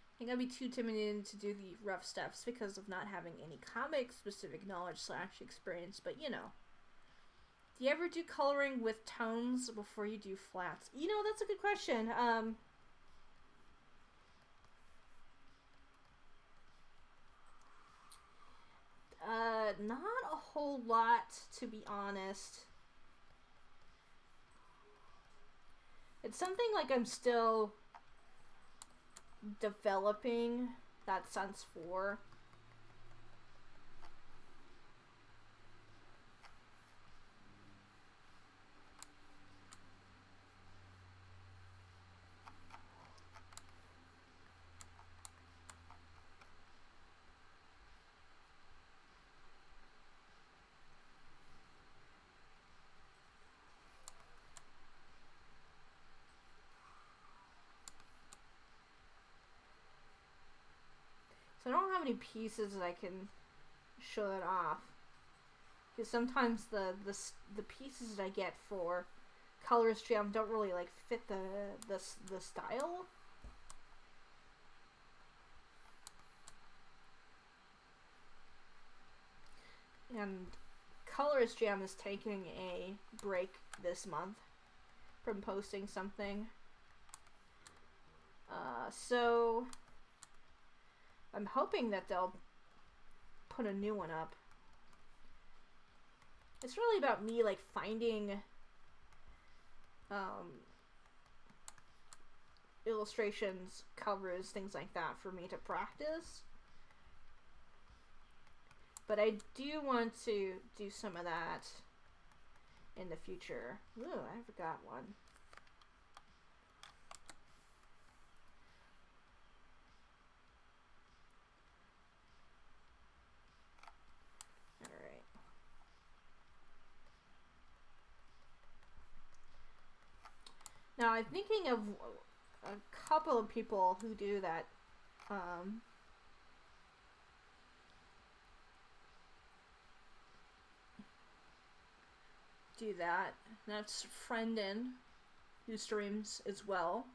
[SPEAKER 1] I think I'd be too timid to do the rough steps because of not having any comic specific knowledge / experience, but you know. Do you ever do coloring with tones before you do flats? You know, that's a good question. Not a whole lot, to be honest. It's something like I'm still developing that sense for. So I don't have any pieces that I can show it off. Because sometimes the pieces that I get for Colors Jam don't really like fit the style. And Colors Jam is taking a break this month from posting something. So I'm hoping that they'll put a new one up. It's really about me like finding illustrations, covers, things like that for me to practice. But I do want to do some of that in the future. Ooh, I forgot one. Alright. Now I'm thinking of a couple of people who do that. do that. That's Friendin, who streams as well.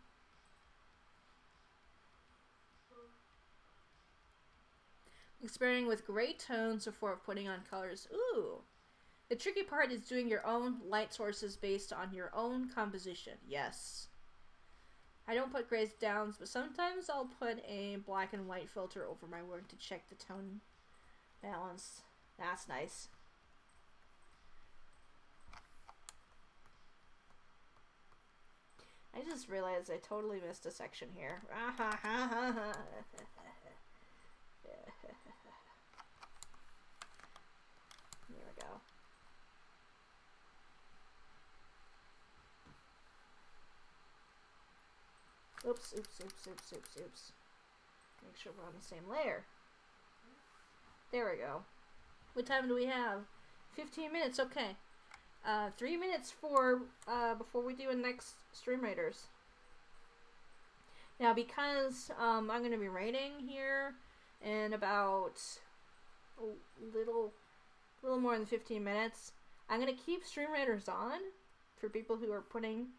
[SPEAKER 1] Experimenting with gray tones before putting on colors. Ooh. The tricky part is doing your own light sources based on your own composition. Yes. I don't put grays downs, but sometimes I'll put a black and white filter over my work to check the tone balance. That's nice. I just realized I totally missed a section here. There we go. Oops. Make sure we're on the same layer. There we go. What time do we have? 15 minutes, okay. 3 minutes for before we do a next Stream Raiders. Now, because I'm going to be raiding here in about a little more than 15 minutes, I'm going to keep Stream Raiders on for people who are putting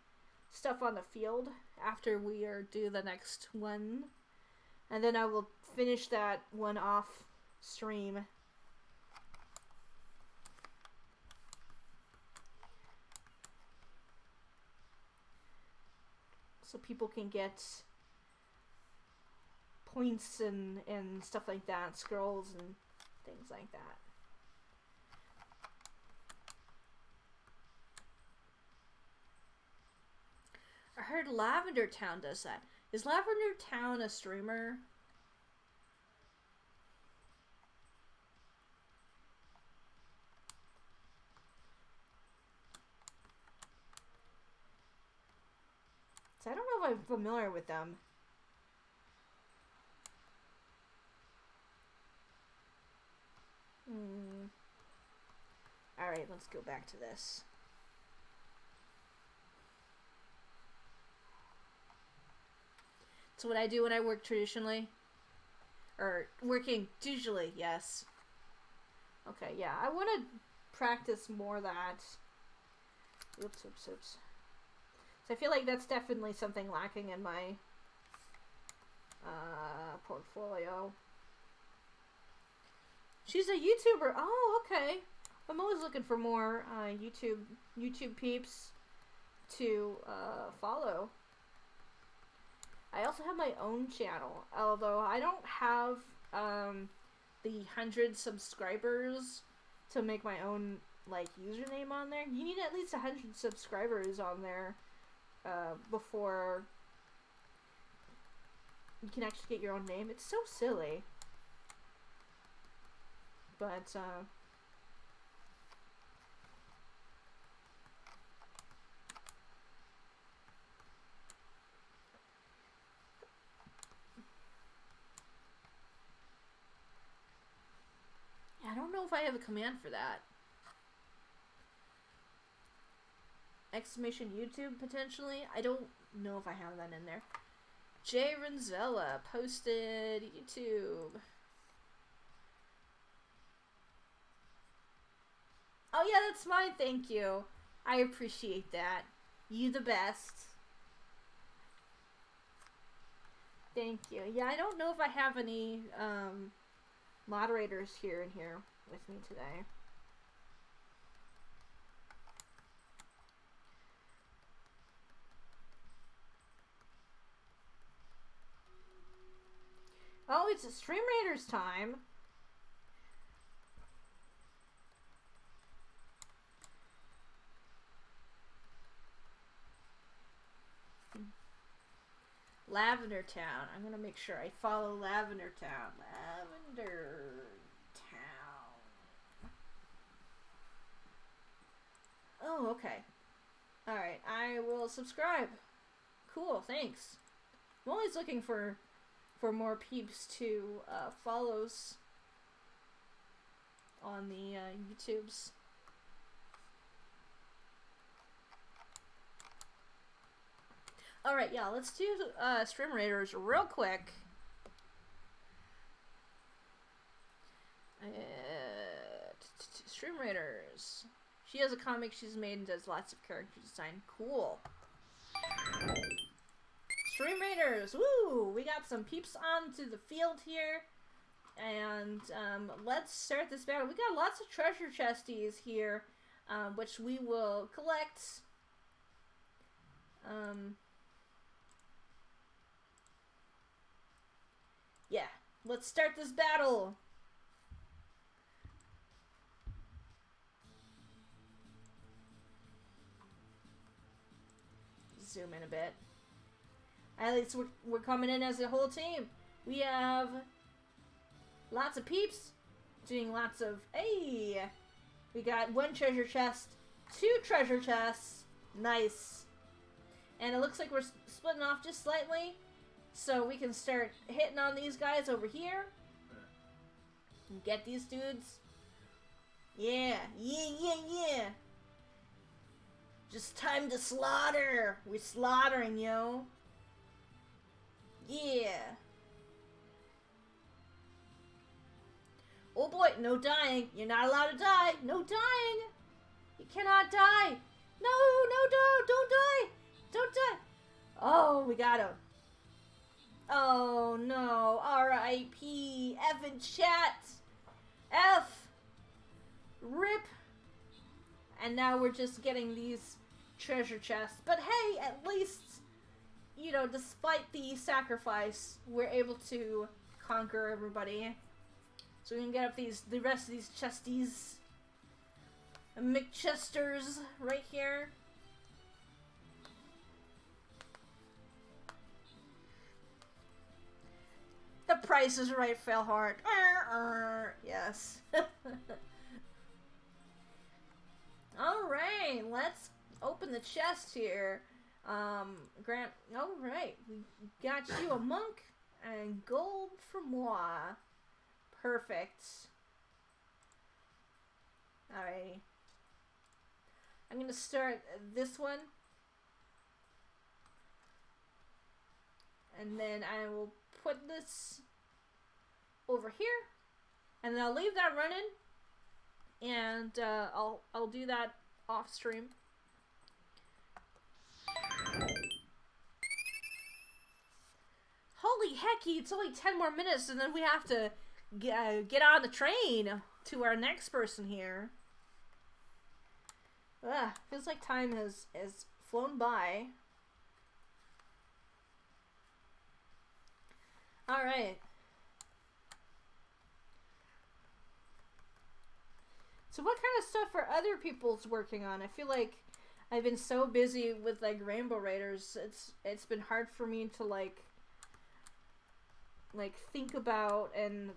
[SPEAKER 1] stuff on the field after we do the next one, and then I will finish that one off stream. So people can get points and stuff like that, scrolls and things like that. I heard Lavender Town does that. Is Lavender Town a streamer? So I don't know if I'm familiar with them. Alright, let's go back to this. So what I do when I work traditionally, or working digitally, yes. Okay, yeah, I want to practice more that. Oops. So I feel like that's definitely something lacking in my portfolio. She's a YouTuber. Oh, okay. I'm always looking for more YouTube peeps to follow. I also have my own channel, although I don't have the 100 subscribers to make my own like username on there. You need at least 100 subscribers on there before you can actually get your own name. It's so silly, but I don't know if I have a command for that. Exclamation YouTube, potentially? I don't know if I have that in there. Jay Renzella posted YouTube. Oh yeah, that's mine, thank you. I appreciate that. You the best. Thank you. Yeah, I don't know if I have any moderators here with me today. Oh, it's a Stream Raiders time. Lavender Town. I'm gonna make sure I follow Lavender Town. Lavender Town. Oh, okay. Alright, I will subscribe. Cool, thanks. I'm always looking for more peeps to follows on the YouTubes. Alright, yeah, let's do Stream Raiders real quick. Stream Raiders. She has a comic she's made and does lots of character design. Cool. Stream Raiders! Woo! We got some peeps onto the field here. And let's start this battle. We got lots of treasure chesties here, which we will collect. Yeah, let's start this battle. Zoom in a bit. At least we're coming in as a whole team. We have lots of peeps doing lots of... Hey! We got 1 treasure chest, 2 treasure chests. Nice. And it looks like we're splitting off just slightly. So we can start hitting on these guys over here. And get these dudes. Yeah. Just time to slaughter. We're slaughtering, yo. Yeah. Oh boy, no dying. You're not allowed to die. No dying. You cannot die. No, don't die. Don't die. Oh, we got him. Oh no. R.I.P. F in chat. F. RIP. And now we're just getting these treasure chests. But hey, at least, you know, despite the sacrifice, we're able to conquer everybody. So we can get up the rest of these chesties. McChesters right here. The price is right, fell hard. Yes. Alright, let's open the chest here. Grant, alright, we got you a monk and gold for moi. Perfect. Alright. I'm gonna start this one. And then I will put this over here. And then I'll leave that running. And I'll do that off stream. Holy hecky, it's only 10 more minutes and then we have to get on the train to our next person here. Ugh, feels like time has flown by. Alright. So what kind of stuff are other people's working on? I feel like I've been so busy with like Rainbow Raiders, it's been hard for me to like think about and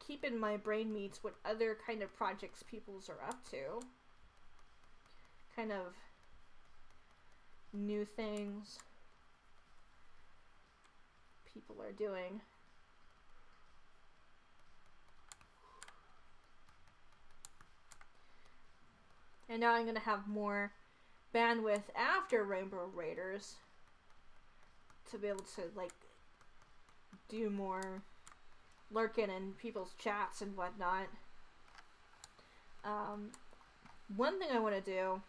[SPEAKER 1] keep in my brain meats what other kind of projects people's are up to. Kind of new things people are doing. And now I'm going to have more bandwidth after Rainbow Raiders to be able to like do more lurking in people's chats and whatnot. One thing I want to do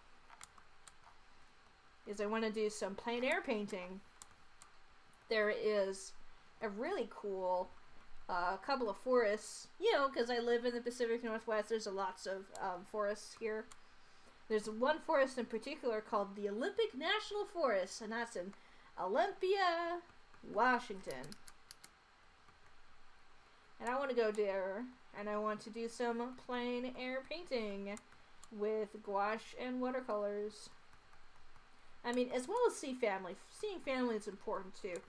[SPEAKER 1] is I want to do some plein air painting. There is a really cool couple of forests, you know, because I live in the Pacific Northwest. There's lots of forests here. There's one forest in particular called the Olympic National Forest, and that's in Olympia, Washington. And I want to go there, and I want to do some plein air painting with gouache and watercolors. I mean, as well as see family. Seeing family is important too.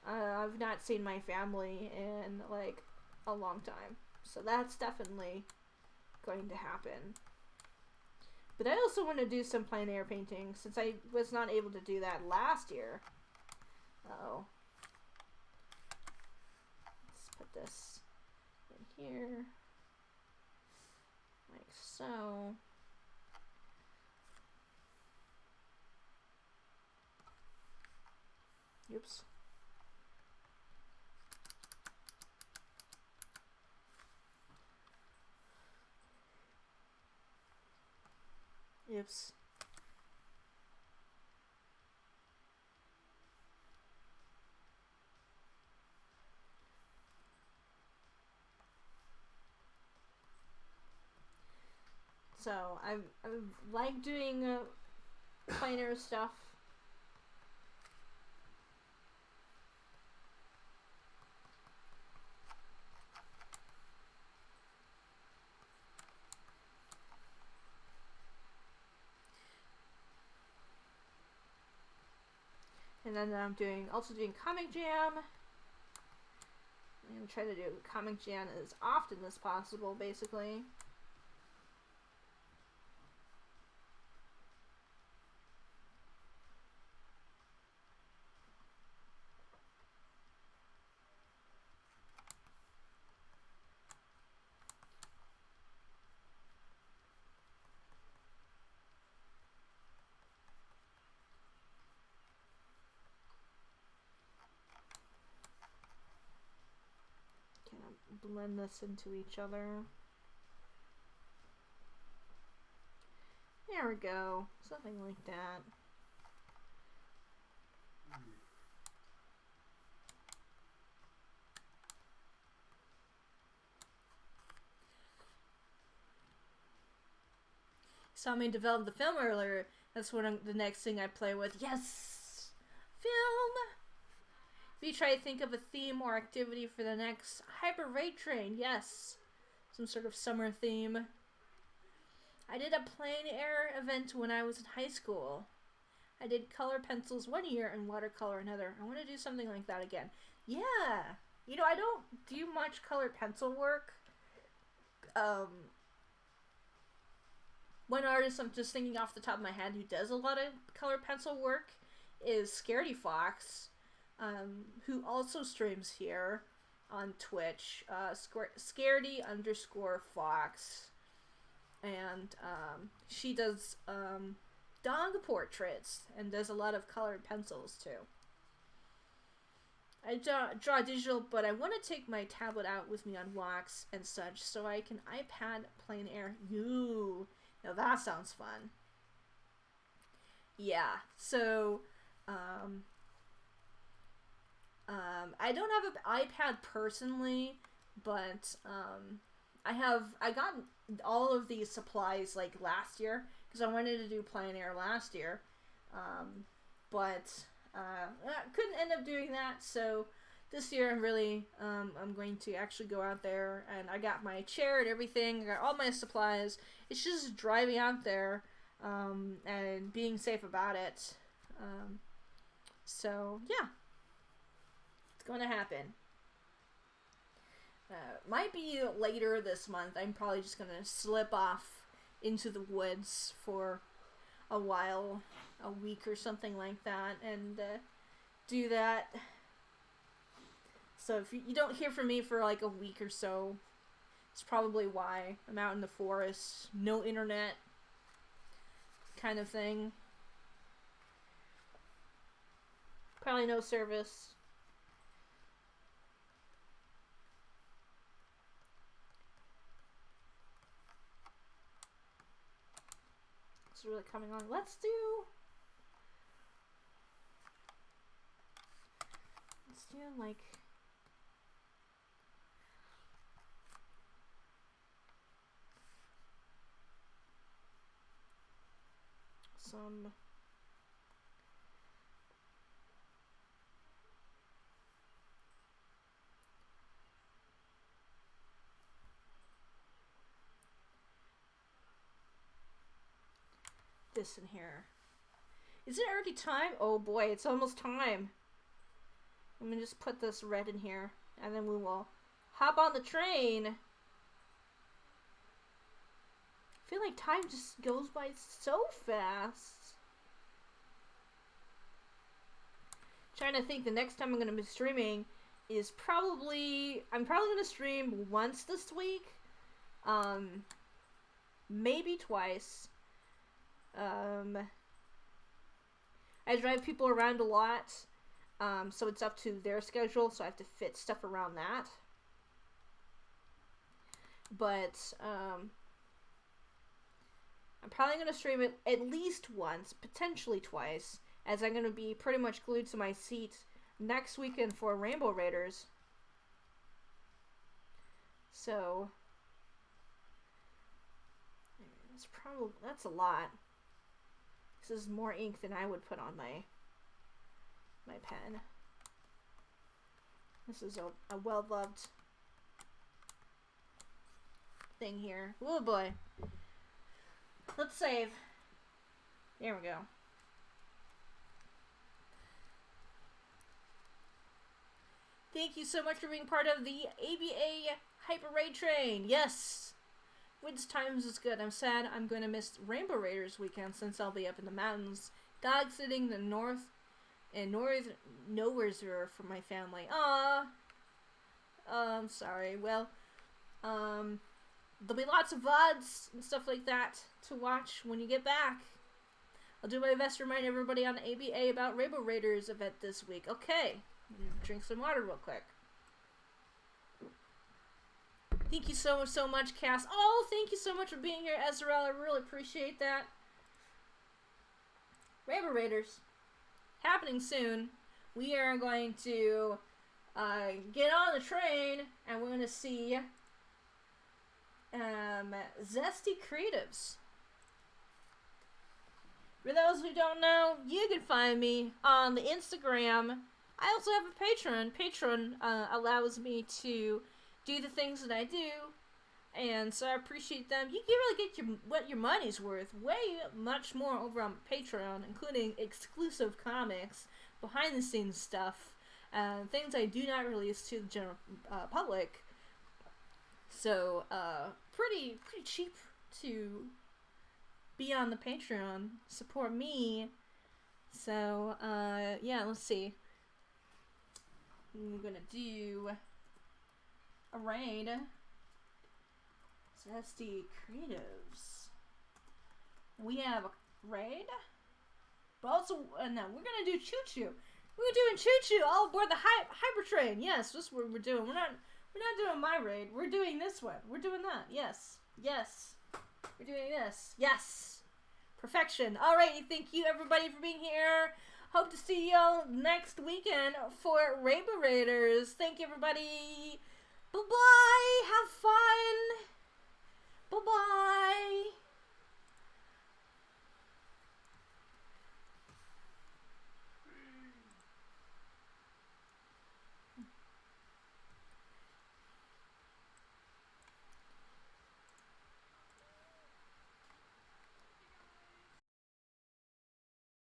[SPEAKER 1] I've not seen my family in like a long time, so that's definitely going to happen. But I also want to do some plein air painting since I was not able to do that last year. Uh-oh. Let's put this in here. Like so. Oops. Oops. So I like doing plein air stuff. And then I'm also doing Comic Jam. I'm gonna try to do Comic Jam as often as possible, basically. Kind of blend this into each other. There we go. Something like that. Saw me develop the film earlier. That's the next thing I play with. Yes! Film! If you try to think of a theme or activity for the next Hyper Raid Train, yes. Some sort of summer theme. I did a plein air event when I was in high school. I did color pencils one year and watercolor another. I want to do something like that again. Yeah! You know, I don't do much color pencil work. One artist I'm just thinking off the top of my head who does a lot of color pencil work is Scaredy Fox, who also streams here on Twitch. Scaredy_Fox. And she does dog portraits and does a lot of colored pencils too. I draw digital, but I want to take my tablet out with me on walks and such so I can iPad plein air. Ooh, now that sounds fun. Yeah, so I don't have an iPad personally, but I got all of these supplies like last year because I wanted to do plein air last year, but I couldn't end up doing that. So this year I'm really I'm going to actually go out there, and I got my chair and everything. I got all my supplies. It's just driving out there and being safe about it. So yeah, it's going to happen. Might be later this month. I'm probably just gonna slip off into the woods for a while, a week or something like that, and do that. So if you don't hear from me for like a week or so, it's probably why. I'm out in the forest, no internet, kind of thing. Probably no service. It's really coming on. Let's do like some this in here. Is it already time? Oh boy, it's almost time. I'm gonna just put this red in here, and then we will hop on the train. I feel like time just goes by so fast. Trying to think, the next time I'm gonna be streaming is I'm probably gonna stream once this week, maybe twice. I drive people around a lot, so it's up to their schedule, so I have to fit stuff around that. But I'm probably going to stream it at least once, potentially twice, as I'm going to be pretty much glued to my seat next weekend for Rainbow Raiders. So, that's a lot. This is more ink than I would put on my pen. This is a well-loved thing here. Oh boy. Let's save. There we go. Thank you so much for being part of the ABA Hyper Raid Train. Yes! Wins times is good. I'm sad I'm going to miss Rainbow Raiders weekend since I'll be up in the mountains, dog sitting the north and nowheresville for my family. Aww. I'm sorry. Well, there'll be lots of VODs and stuff like that to watch when you get back. I'll do my best to remind everybody on the ABA about Rainbow Raiders event this week. Okay. Drink some water real quick. Thank you so much, Cass. Oh, thank you so much for being here, Ezreal. I really appreciate that. Rainbow Raiders. Happening soon. We are going to get on the train, and we're going to see Zesty Creatives. For those who don't know, you can find me on the Instagram. I also have a Patreon. Patreon allows me to do the things that I do, and so I appreciate them. You can really get what your money's worth. Way much more over on Patreon, including exclusive comics, behind the scenes stuff, things I do not release to the general public. So pretty cheap to be on the Patreon, support me. So yeah, let's see. I'm gonna do a raid. Zesty Creatives. We have a raid, but also no, we're gonna do Choo Choo. We're doing Choo Choo all aboard the Hyper Train. Yes, that's what we're doing. We're not doing my raid. We're doing this one. We're doing that. Yes. We're doing this. Yes. Perfection. Alright, thank you everybody for being here. Hope to see y'all next weekend for Rainbow Raiders. Thank you everybody.